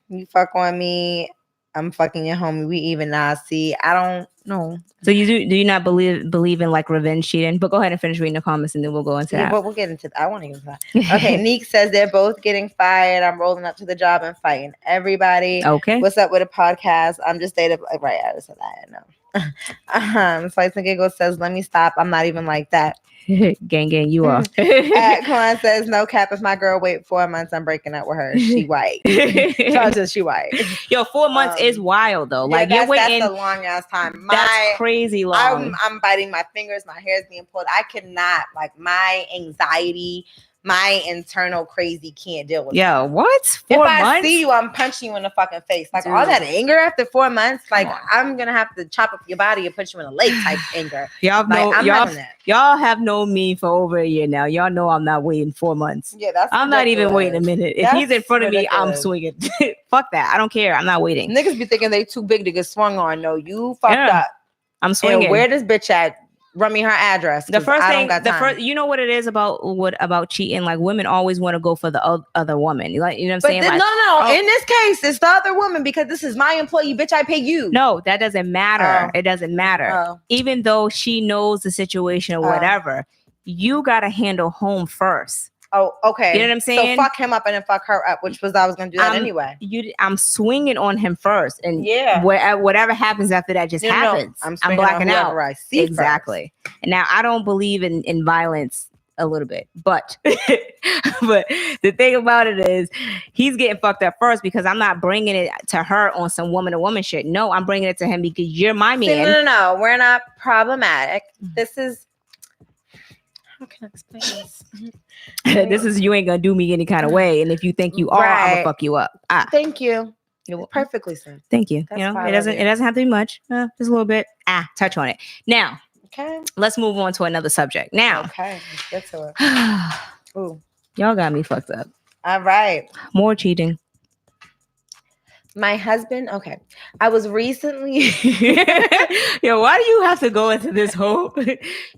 You fuck on me, I'm fucking your homie. We even now. See, I don't know. So do you not believe in like revenge cheating? But go ahead and finish reading the comments and then we'll go into that. But we'll get into that. I want to get into that. Okay, Neek says they're both getting fired. I'm rolling up to the job and fighting everybody. Okay. What's up with a podcast? I'm just dating. Right, I just said that. No. Slice and Giggle says, let me stop. I'm not even like that. gang, you are. Quan says, no cap. If my girl wait 4 months, I'm breaking up with her. She white. She white. Yo, 4 months is wild though. Like yeah, you're waiting. That's a long ass time. That's crazy long. I'm biting my fingers. My hair's being pulled. I cannot. Like my anxiety. My internal crazy can't deal with it. Yo, what? 4 months? If I see you, I'm punching you in the fucking face. Like all that anger after 4 months, like I'm gonna have to chop up your body and put you in a lake type anger. Y'all have known me for over a year now. Y'all know I'm not waiting 4 months. Yeah, that's I'm not even waiting a minute. If he's in front of me, I'm swinging. Fuck that. I don't care. I'm not waiting. Niggas be thinking they too big to get swung on. No, you fucked up. I'm swinging. And where this bitch at? Run me her address. The first, you know what it is about cheating? Like women always want to go for the other woman. Like, you know what I'm saying? No. In this case, it's the other woman because this is my employee, bitch. I pay you. No, that doesn't matter. It doesn't matter. Even though she knows the situation or whatever, you got to handle home first. Oh, okay. You know what I'm saying? So fuck him up and then fuck her up, I was going to do that anyway. I'm swinging on him first. And yeah, whatever happens after that just happens. I'm blacking out. I see exactly. First. And now I don't believe in violence a little bit, but the thing about it is he's getting fucked up first because I'm not bringing it to her on some woman to woman shit. No, I'm bringing it to him because you're my man. No. We're not problematic. This is, how can I explain this? This is you ain't gonna do me any kind of way, and if you think you are, I'm gonna fuck you up. Thank you. Perfectly said. Thank you. That's it doesn't have to be much. Just a little bit. Touch on it. Now, okay. Let's move on to another subject. Now, okay, let's get to it. Ooh, y'all got me fucked up. All right, more cheating. My husband, okay. I was recently Yo, why do you have to go into this whole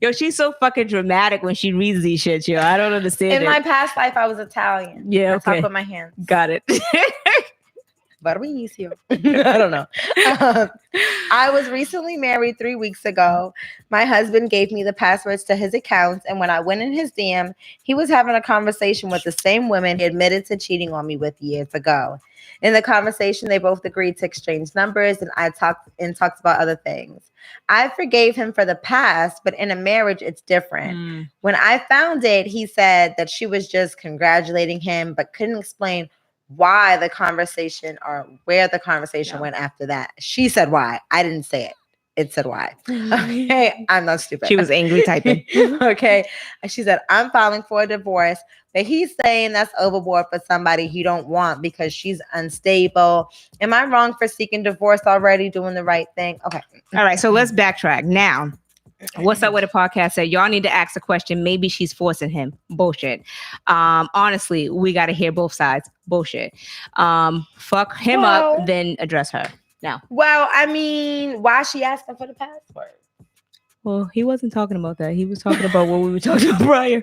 yo, she's so fucking dramatic when she reads these shit, yo. I don't understand. In my past life, I was Italian. Yeah, okay. I talk with my hands. Got it. I don't know. I was recently married 3 weeks ago. My husband gave me the passwords to his accounts, and when I went in his DM, he was having a conversation with the same woman he admitted to cheating on me with years ago. In the conversation, they both agreed to exchange numbers, and I talked about other things. I forgave him for the past, but in a marriage, it's different. When I found it, he said that she was just congratulating him, but couldn't explain why the conversation or where the conversation went after that. She said why. I didn't say it. It said why. Okay. I'm not stupid. She was angry typing. Okay. She said, I'm filing for a divorce, but he's saying that's overboard for somebody he don't want because she's unstable. Am I wrong for seeking divorce already, doing the right thing? Okay. All right. So let's backtrack now. What's Up with a Podcast said, y'all need to ask a question. Maybe she's forcing him. Bullshit. Honestly, we got to hear both sides. Bullshit. Fuck him up, then address her. Now. Well, I mean, why is she asking for the password? Well, he wasn't talking about that. He was talking about what we were talking about prior.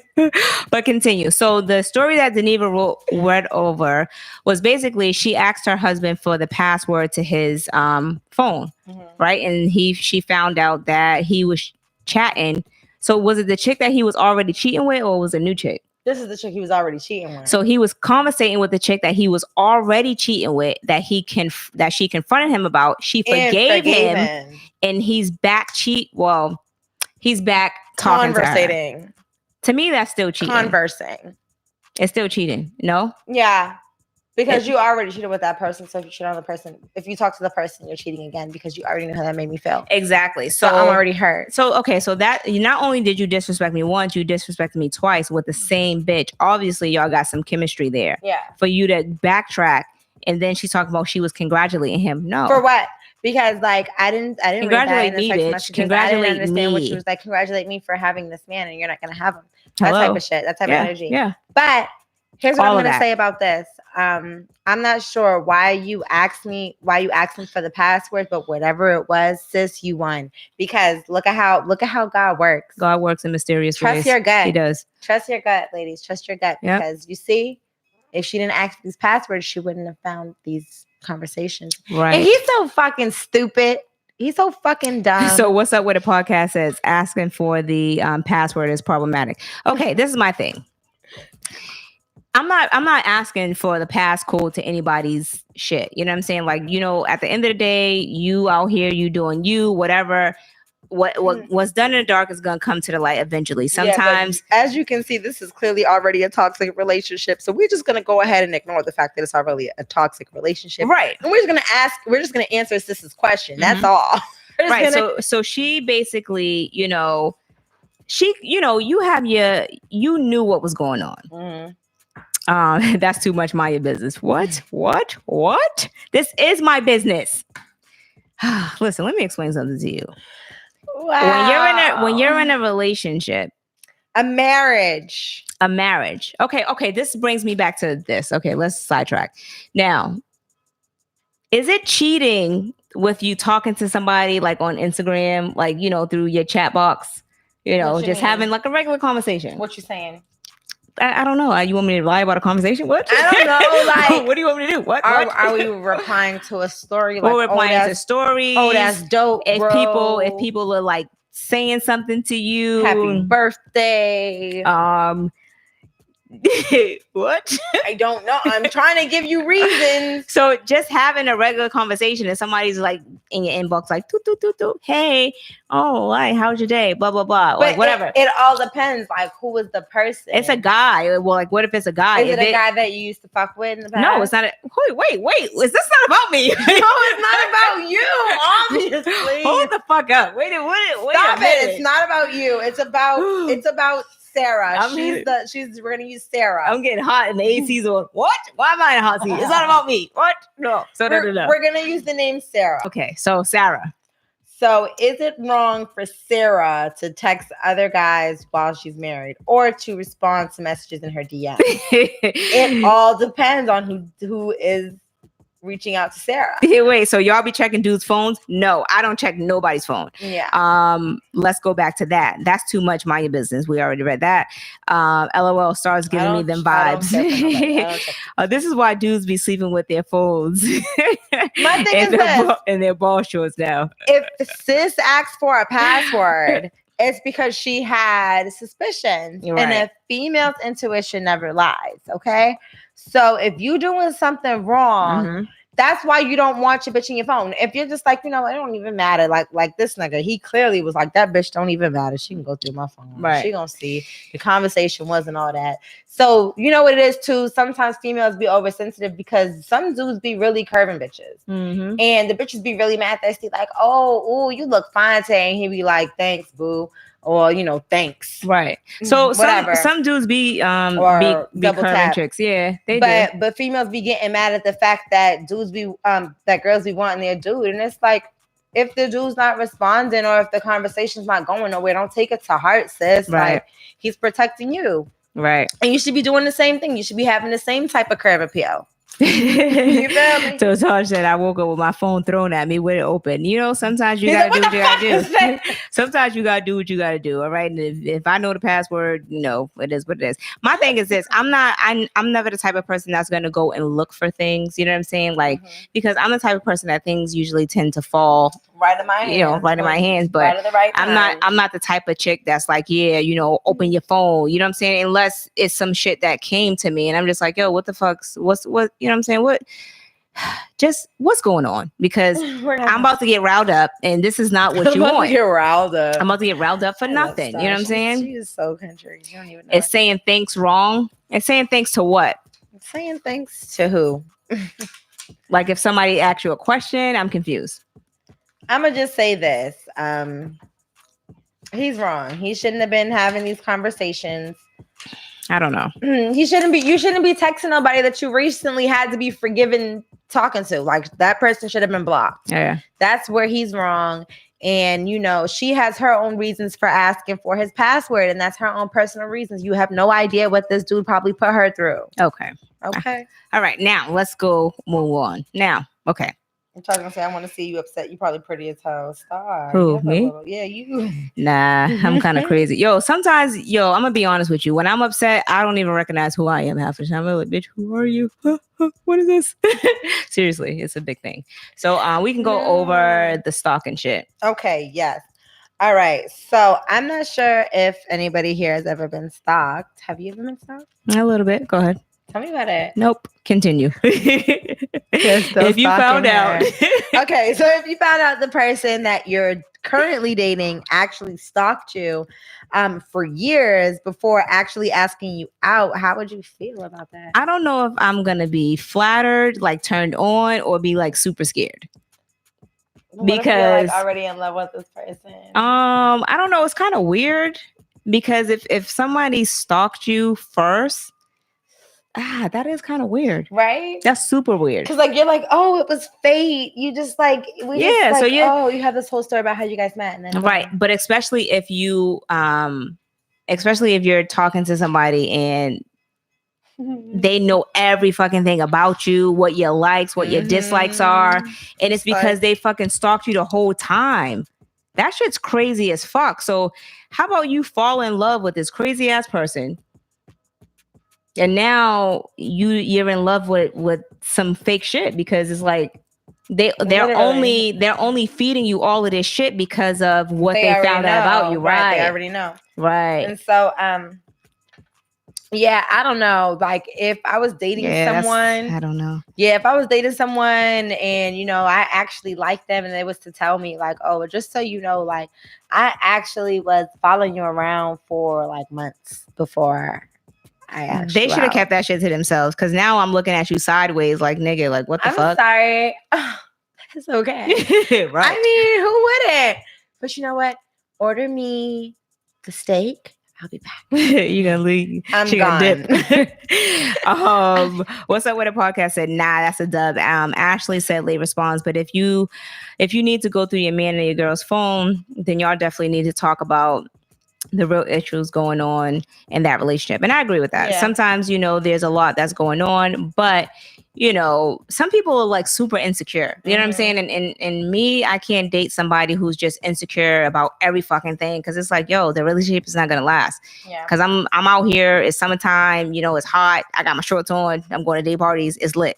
But continue. So the story that Deneva read over was basically she asked her husband for the password to his phone, right? And she found out that he was chatting. So was it the chick that he was already cheating with, or was it a new chick? This is the chick he was already cheating with. So he was conversating with the chick that he was already cheating with, that she confronted him about. She forgave him, and he's back he's back talking to her. To me, that's still cheating. Conversing. It's still cheating. No? Yeah. Because you already cheated with that person. So if you cheat on the person, if you talk to the person, you're cheating again because you already knew how that made me feel. Exactly. So I'm already hurt. So, okay. So that not only did you disrespect me once, you disrespected me twice with the same bitch. Obviously, y'all got some chemistry there. Yeah. For you to backtrack. And then she's talking about she was congratulating him. No. For what? Because I didn't congratulate me, bitch. Congratulate I didn't understand me. what she was like. Congratulate me for having this man, and you're not gonna have him. That type of shit. That type of energy. Yeah. But here's what I'm gonna say about this. I'm not sure why you asked me for the password, but whatever it was, sis, you won. Because look at how God works. God works in mysterious ways. Trust your gut. He does. Trust your gut, ladies. Trust your gut. Yep. Because you see, if she didn't ask these passwords, she wouldn't have found these conversations. Right. And he's so fucking stupid. He's so fucking dumb. So What's Up with a Podcast says asking for the password is problematic. Okay, this is my thing. I'm not asking for the passcode to anybody's shit. You know what I'm saying? Like, at the end of the day, you out here, you doing you, whatever. What's done in the dark is gonna come to the light eventually. Sometimes, as you can see, this is clearly already a toxic relationship. So we're just gonna go ahead and ignore the fact that it's already a toxic relationship, right? And we're just gonna answer Sis's question. That's all, right? So she basically, you knew what was going on. That's too much my business. What? This is my business. Listen, let me explain something to you. Wow. When you're in a relationship, a marriage. Okay. This brings me back to this. Okay, let's sidetrack. Now, is it cheating with you talking to somebody like on Instagram, like, through your chat box, just having like a regular conversation? What you saying? I don't know. You want me to lie about a conversation? What? I don't know. Like, what do you want me to do? What? Are we replying to a story? Like, we're replying to stories. Oh, that's dope. If people are like saying something to you, happy birthday. What? I don't know. I'm trying to give you reasons. So just having a regular conversation and somebody's like in your inbox, like, hey, hi, how's your day? Blah, blah, blah. Like, whatever. It all depends. Like, who is the person? It's a guy. Well, like, what if it's a guy? Is it a guy that you used to fuck with in the past? No, it's not. Wait. Is this not about me? No, it's not about you, obviously. Hold the fuck up. Wait. Stop it. It's not about you. It's about Sarah. We're gonna use Sarah. I'm getting hot in the AC's on. What? Why am I in a hot seat? It's not about me. What? No. So we're gonna use the name Sarah. Okay, so Sarah. So is it wrong for Sarah to text other guys while she's married or to respond to messages in her DM? It all depends on who is reaching out to Sarah. Wait, so y'all be checking dudes' phones? No, I don't check nobody's phone. Yeah. Let's go back to that. That's too much mind your business. We already read that. LOL starts giving me them vibes. This is why dudes be sleeping with their phones. My thing is this. And their ball shorts now. If sis asks for a password, it's because she had suspicions. Right. And a female's intuition never lies, okay? So if you doing something wrong, that's why you don't want your bitch in your phone. If you're just like, you know, it don't even matter. Like this nigga, he clearly was like, that bitch don't even matter. She can go through my phone. Right. She gonna see the conversation wasn't all that. So you know what it is too. Sometimes females be oversensitive because some dudes be really curving bitches. And the bitches be really mad thirsty, like, oh, ooh, you look fine today. And he be like, thanks, boo. Or, you know, thanks. Right. So whatever. some dudes be double curving tricks. Yeah, they do. But females be getting mad at the fact that dudes be that girls be wanting their dude. And it's like, if the dude's not responding or if the conversation's not going nowhere, don't take it to heart, sis. Right. Like, he's protecting you. Right. And you should be doing the same thing. You should be having the same type of curve appeal. You feel me? So Taj said, I woke up with my phone thrown at me with it open. You know, sometimes you gotta do what you gotta do. Sometimes you gotta do what you gotta do. All right. And if I know the password, you know, it is what it is. My thing is this: I'm never the type of person that's gonna go and look for things. You know what I'm saying? Like, because I'm the type of person that things usually tend to fall right in my hands. You know, right in my hands. But I'm not the type of chick that's like, yeah, you know, open your phone. You know what I'm saying? Unless it's some shit that came to me and I'm just like, yo, what the fuck's what you know what I'm saying? What's going on? Because I'm about to get riled up and this is not what you want. I'm about to get riled up for nothing. You know what I'm saying? She is so country. You don't even know. It's saying thanks wrong. It's saying thanks to what? It's saying thanks to who? Like if somebody asks you a question, I'm confused. I'm gonna just say this. He's wrong. He shouldn't have been having these conversations. I don't know. You shouldn't be texting nobody that you recently had to be forgiven talking to. Like that person should have been blocked. Yeah. That's where he's wrong. And you know, she has her own reasons for asking for his password, and that's her own personal reasons. You have no idea what this dude probably put her through. Okay. All right. Now let's go move on. Now, okay. I'm trying to say, I want to see you upset. You probably pretty as hell. Stop. Who, me? Yeah, you. Nah, I'm kind of crazy. Sometimes, I'm going to be honest with you. When I'm upset, I don't even recognize who I am half the time. I'm like, bitch, who are you? What is this? Seriously, it's a big thing. So we can go over the stalking shit. Okay, yes. All right. So I'm not sure if anybody here has ever been stalked. Have you ever been stalked? A little bit. Go ahead. Tell me about it. If you found out. Okay, so if you found out the person that you're currently dating actually stalked you for years before actually asking you out, how would you feel about that? I don't know if I'm going to be flattered, like turned on, or be like super scared. Because you're, like, already in love with this person. I don't know. It's kind of weird because if somebody stalked you first, that is kind of weird, right? That's super weird. Because like you're like, oh, it was fate. You just like you have this whole story about how you guys met, and then right. But especially if you're talking to somebody and they know every fucking thing about you, what your likes, what your dislikes are, and it's because they fucking stalked you the whole time. That shit's crazy as fuck. So how about you fall in love with this crazy ass person? And now you're in love with some fake shit because it's like they're only feeding you all of this shit because of what they found out about you, right? They already know, right? And so, yeah, I don't know. Like if I was dating someone, I don't know. Yeah, if I was dating someone and I actually liked them and they was to tell me like, oh, just so you know, like I actually was following you around for like months before. They should have kept that shit to themselves because now I'm looking at you sideways like nigga, like what the fuck? I'm sorry. It's okay. Right. I mean, who wouldn't? But you know what? Order me the steak. I'll be back. You gonna leave? I'm gone. Dip. What's up with the podcast said, nah, that's a dub. Ashley said late response, but if you need to go through your man and your girl's phone, then y'all definitely need to talk about the real issues going on in that relationship. And I agree with that. Sometimes, there's a lot that's going on, but some people are like super insecure. You know what I'm saying? And me, I can't date somebody who's just insecure about every fucking thing, because it's like, yo, the relationship is not gonna last. Yeah. Because I'm out here. It's summertime. It's hot. I got my shorts on. I'm going to day parties. It's lit.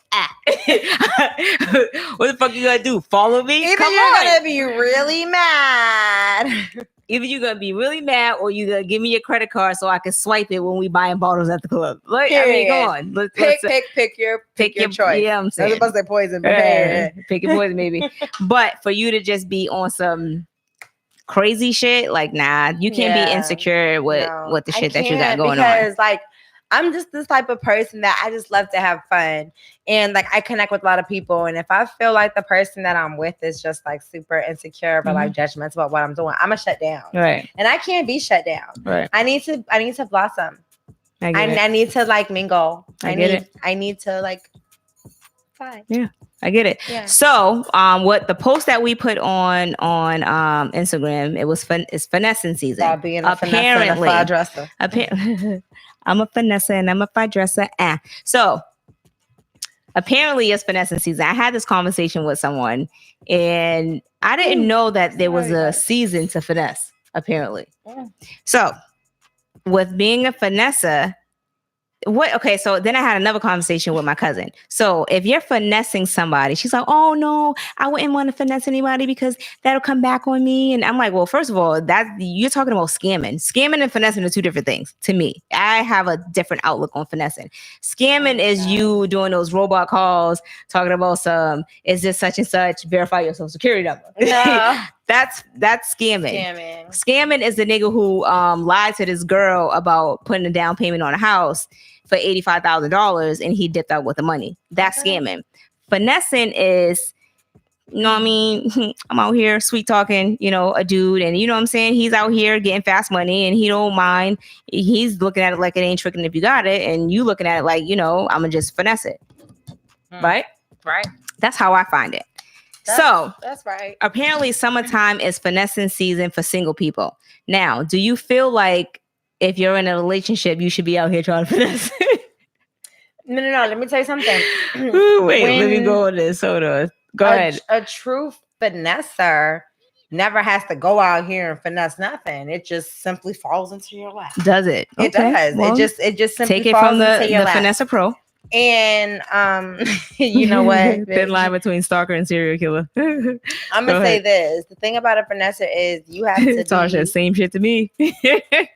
What the fuck you gonna do? Follow me? Either you're gonna be really mad. Either you're going to be really mad, or you're going to give me your credit card so I can swipe it when we buying bottles at the club. Like, I mean, come on. Pick your choice. Yeah, I'm saying. That's supposed to say poison. But pick your poison, maybe. But for you to just be on some crazy shit, like, nah, you can't be insecure with the shit that you got going on. Because, like, I'm just this type of person that I just love to have fun. And like I connect with a lot of people. And if I feel like the person that I'm with is just like super insecure but like judgmental about what I'm doing, I'm gonna shut down. Right. And I can't be shut down. Right. I need to blossom. I need to like mingle. I need to like fly. Yeah. I get it. Yeah. So, what the post that we put on Instagram, it was it's finessing season. About being a finesse and a fly dresser. I'm a finesse and I'm a fly dresser. So, apparently it's finessing season. I had this conversation with someone, and I didn't know that there was a season to finesse, apparently. So, with being a finesser, so then I had another conversation with my cousin. So if you're finessing somebody, she's like, oh no, I wouldn't want to finesse anybody because that'll come back on me. And I'm like, well, first of all, you're talking about scamming. Scamming and finessing are two different things to me. I have a different outlook on finessing. Scamming is you doing those robot calls, talking about is this such and such, verify your social security number. No. That's scamming. Scamming is the nigga who lied to this girl about putting a down payment on a house for $85,000 and he dipped out with the money. That's scamming. Finessing is, I'm out here sweet talking, a dude, and you know what I'm saying? He's out here getting fast money and he don't mind. He's looking at it like it ain't tricking if you got it, and you looking at it like, I'm gonna just finesse it. Right? Right. That's how I find it. That's right. Apparently summertime is finessing season for single people. Now, do you feel like if you're in a relationship, you should be out here trying to finesse? No. Let me tell you something. Let me go on this. Hold on. Go ahead. A true finesser never has to go out here and finesse nothing. It just simply falls into your lap. Does it? Okay. It does. Well, it just simply take it falls from the into your lap. Finesser Pro. And you know what? Thin line between stalker and serial killer. I'm gonna say this. The thing about a finesser is you have to Tasha, same shit to me.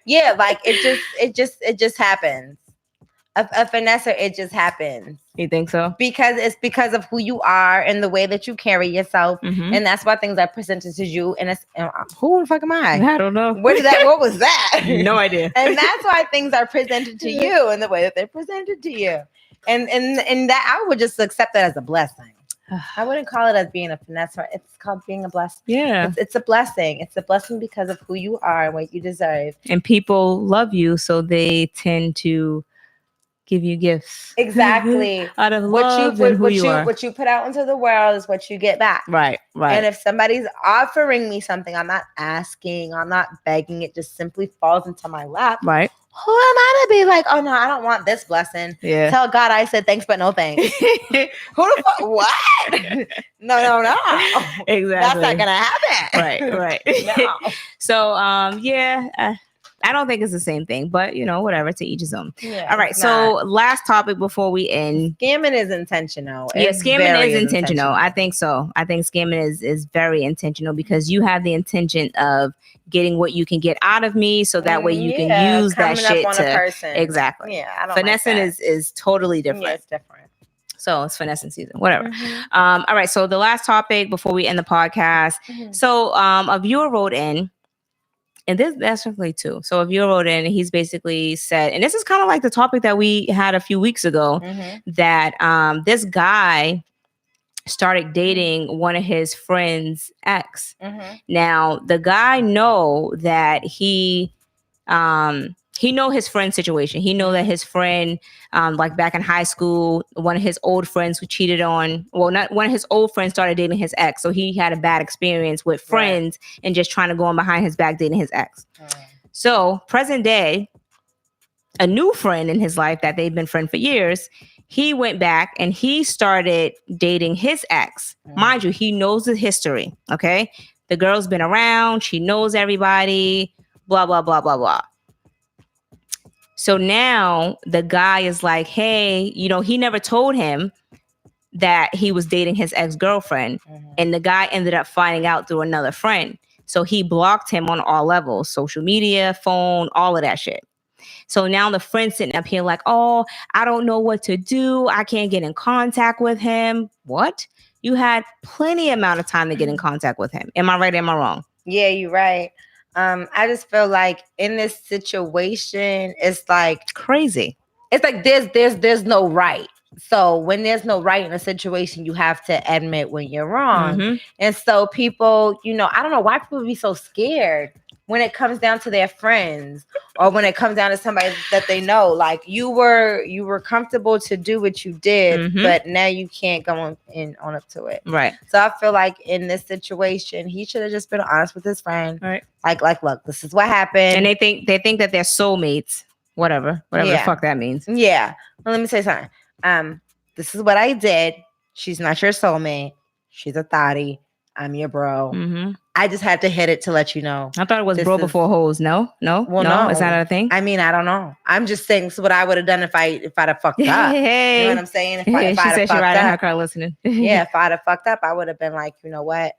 Yeah, like it just happens. A finesser, it just happens. You think so? Because it's because of who you are and the way that you carry yourself, and that's why things are presented to you. And who the fuck am I? I don't know. What was that? No idea. And that's why things are presented to you in the way that they're presented to you. And that I would just accept that as a blessing. I wouldn't call it as being a finesse. It's called being a blessing. Yeah. It's a blessing. It's a blessing because of who you are and what you deserve. And people love you, so they tend to give you gifts. Exactly. Out of love and who you are. What you put out into the world is what you get back. Right. And if somebody's offering me something, I'm not asking, I'm not begging, it just simply falls into my lap. Right. Who am I to be like, oh no, I don't want this blessing. Yeah. Tell God I said thanks, but no thanks. Who the fuck? What? No. Exactly. That's not gonna happen. Right. No. So I don't think it's the same thing, but whatever, to each his own. Yeah, all right. So last topic before we end. Scamming is intentional. Scamming is intentional. I think so. I think scamming is very intentional because you have the intention of getting what you can get out of me, so that way you can use that shit to exactly. Yeah, I don't finessing like that. is totally different. Yeah, it's different. So it's finessing season, whatever. All right. So the last topic before we end the podcast. So a viewer wrote in. And that's really too. So a viewer wrote in and he's basically said, and this is kind of like the topic that we had a few weeks ago, that this guy started dating one of his friend's ex. Now, the guy know that he know his friend's situation. He know that his friend, like back in high school, one of his old friends who cheated on, not one of his old friends started dating his ex. So he had a bad experience with friends and just trying to go on behind his back dating his ex. So present day, a new friend in his life that they've been friends for years, he went back and he started dating his ex. Mind you, he knows the history. Okay. The girl's been around. She knows everybody, blah, blah, blah, blah, blah. So now the guy is like, hey, he never told him that he was dating his ex-girlfriend. And the guy ended up finding out through another friend. So he blocked him on all levels, social media, phone, all of that shit. So now the friend's sitting up here like, oh, I don't know what to do. I can't get in contact with him. What? You had plenty amount of time to get in contact with him. Am I right? Am I wrong? Yeah, you're right. I just feel like in this situation, it's like crazy. It's like there's no right. So when there's no right in a situation, you have to admit when you're wrong. And so people, I don't know why people be so scared when it comes down to their friends or when it comes down to somebody that they know. Like you were comfortable to do what you did, but now you can't go on up to it. Right. So I feel like in this situation, he should have just been honest with his friend. Right. Like, look, this is what happened. And they think that they're soulmates. Whatever the fuck that means. Yeah. Well, let me say something. This is what I did. She's not your soulmate. She's a thotty. I'm your bro. I just had to hit it to let you know. I thought it was bro before hoes. No. Well, no. Is that a thing? I mean, I don't know. I'm just saying this is what I would have done if I'd have fucked up. Hey. You know what I'm saying? If she said she riding her car listening. Yeah, if I'd have fucked up, I would have been like, you know what?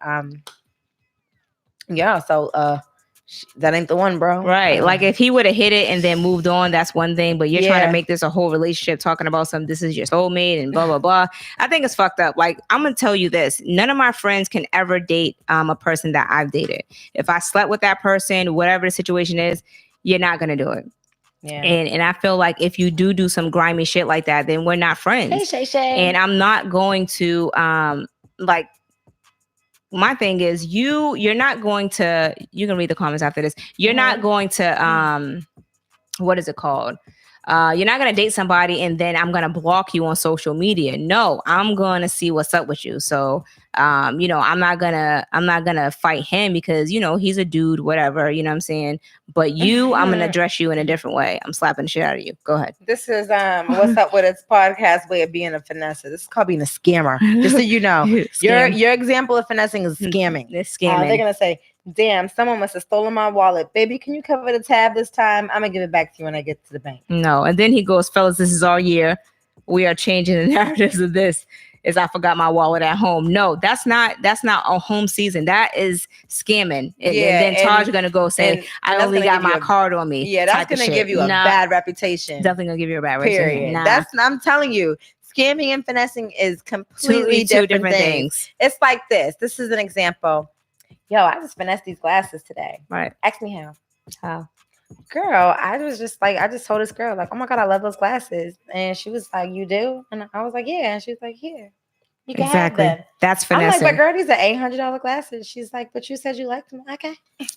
Yeah, so that ain't the one, bro. Right. Like if he would have hit it and then moved on, that's one thing. But you're trying to make this a whole relationship talking about this is your soulmate and blah, blah, blah. I think it's fucked up. Like I'm going to tell you this. None of my friends can ever date a person that I've dated. If I slept with that person, whatever the situation is, you're not going to do it. Yeah. And I feel like if you do some grimy shit like that, then we're not friends. Hey, Shay. And I'm not going to my thing is you're not going to, you can read the comments after this. You're not going to, what is it called? You're not going to date somebody and then I'm going to block you on social media. No, I'm going to see what's up with you. So, I'm not going to fight him because, he's a dude, whatever, you know what I'm saying? But I'm going to address you in a different way. I'm slapping the shit out of you. Go ahead. This is, What's Up With It's podcast way of being a finesse. This is called being a scammer. Just so you know, your example of finessing is scamming. It's scamming. They're going to say, damn, someone must have stolen my wallet. Baby, can you cover the tab this time? I'm going to give it back to you when I get to the bank. No. And then he goes, fellas, this is our year. We are changing the narratives of this. Is I forgot my wallet at home. No, that's not a home season. That is scamming. And then Taj going to go say, I only got my card on me. Yeah, that's going to give you a bad reputation. Definitely going to give you a bad reputation. Nah. I'm telling you, scamming and finessing is completely two different things. It's like this. This is an example. Yo, I just finessed these glasses today. Right. Ask me how. How? Girl, I just told this girl, like, oh my God, I love those glasses. And she was like, you do? And I was like, yeah. And she was like, here. You can have them. That's finessing. I'm like, but girl, these are $800 glasses. She's like, but you said you liked them. Okay.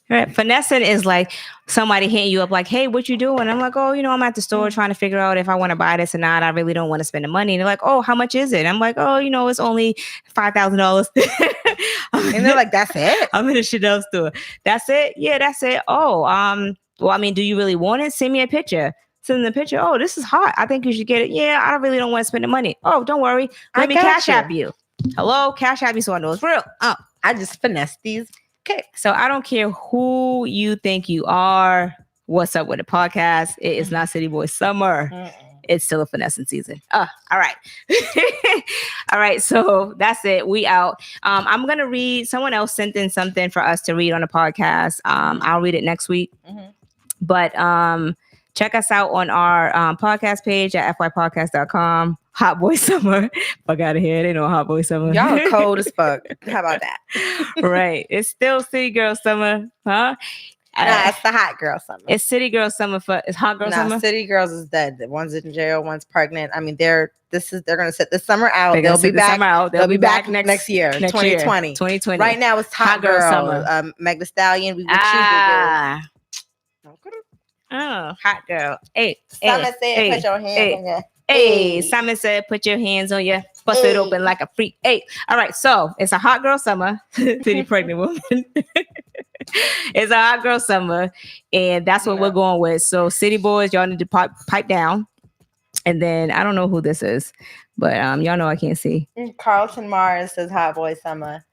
Right. Finessing is like somebody hitting you up like, hey, what you doing? I'm like, oh, I'm at the store trying to figure out if I want to buy this or not. I really don't want to spend the money. And they're like, oh, how much is it? I'm like, oh, it's only $5,000. And they're like, that's it? I'm in a Chanel store. That's it? Yeah, that's it. Oh, well, I mean, do you really want it? Send me a picture. Send the picture. Oh, this is hot. I think you should get it. Yeah, I really don't want to spend the money. Oh, don't worry. Let me cash app you. Hello, cash app me so I know it's real. Oh, I just finessed these. Okay. So I don't care who you think you are. What's Up With the podcast? It is not City Boy Summer. It's still a finessing season. All right. All right. So that's it. We out. I'm going to read. Someone else sent in something for us to read on the podcast. I'll read it next week. But check us out on our podcast page at fypodcast.com. Hot Boy Summer. Fuck out of here. They know Hot Boy Summer. Y'all are cold as fuck. How about that? Right. It's still City Girl Summer. Huh? Nah, it's the Hot Girl Summer. It's City Girl Summer. It's Hot Girl Summer. City Girls is dead. The one's in jail, one's pregnant. I mean, they're gonna set the summer out. They'll be back. They'll be back next year, 2020. 2020. Right now it's Hot Girl Summer. Meg the Stallion. We Oh, hot girl. Hey, Simon said, put your hands on your. Hey, Simon said, put your hands on your. Bust it open like a freak. Hey, all right. So it's a hot girl summer. City pregnant woman. It's a hot girl summer, and that's what we're going with. So, City Boys, y'all need to pipe down. And then I don't know who this is, but y'all know I can't see. Carlton Mars says hot boy summer.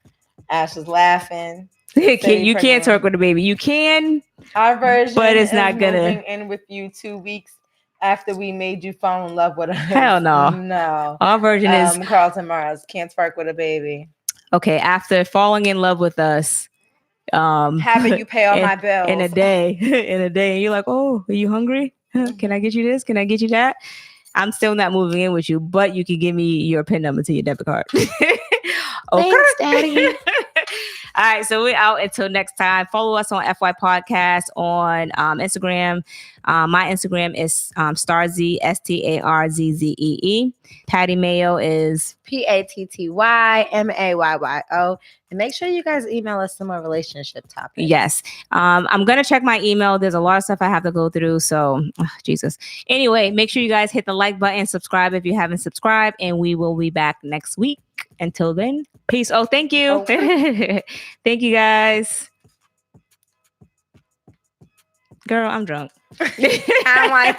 Ash is laughing. You can't twerk with a baby. You can. Our version, but it's not gonna moving in with you 2 weeks after we made you fall in love with us. Hell no. No. Our version is Carlton Mars can't twerk with a baby. Okay, after falling in love with us, having you pay all my bills in a day, and you're like, oh, are you hungry? Can I get you this? Can I get you that? I'm still not moving in with you, but you can give me your PIN number to your debit card. Okay. Thanks, Daddy. All right, so we're out until next time. Follow us on FY Podcast on Instagram. My Instagram is Starzy, STARZZEE. Patty Mayo is PATTYMAYYO. And make sure you guys email us some more relationship topics. Yes. I'm going to check my email. There's a lot of stuff I have to go through. So, Jesus. Anyway, make sure you guys hit the like button, subscribe if you haven't subscribed, and we will be back next week. Until then, peace. Oh, thank you. Oh. Thank you, guys. Girl, I'm drunk. I'm like...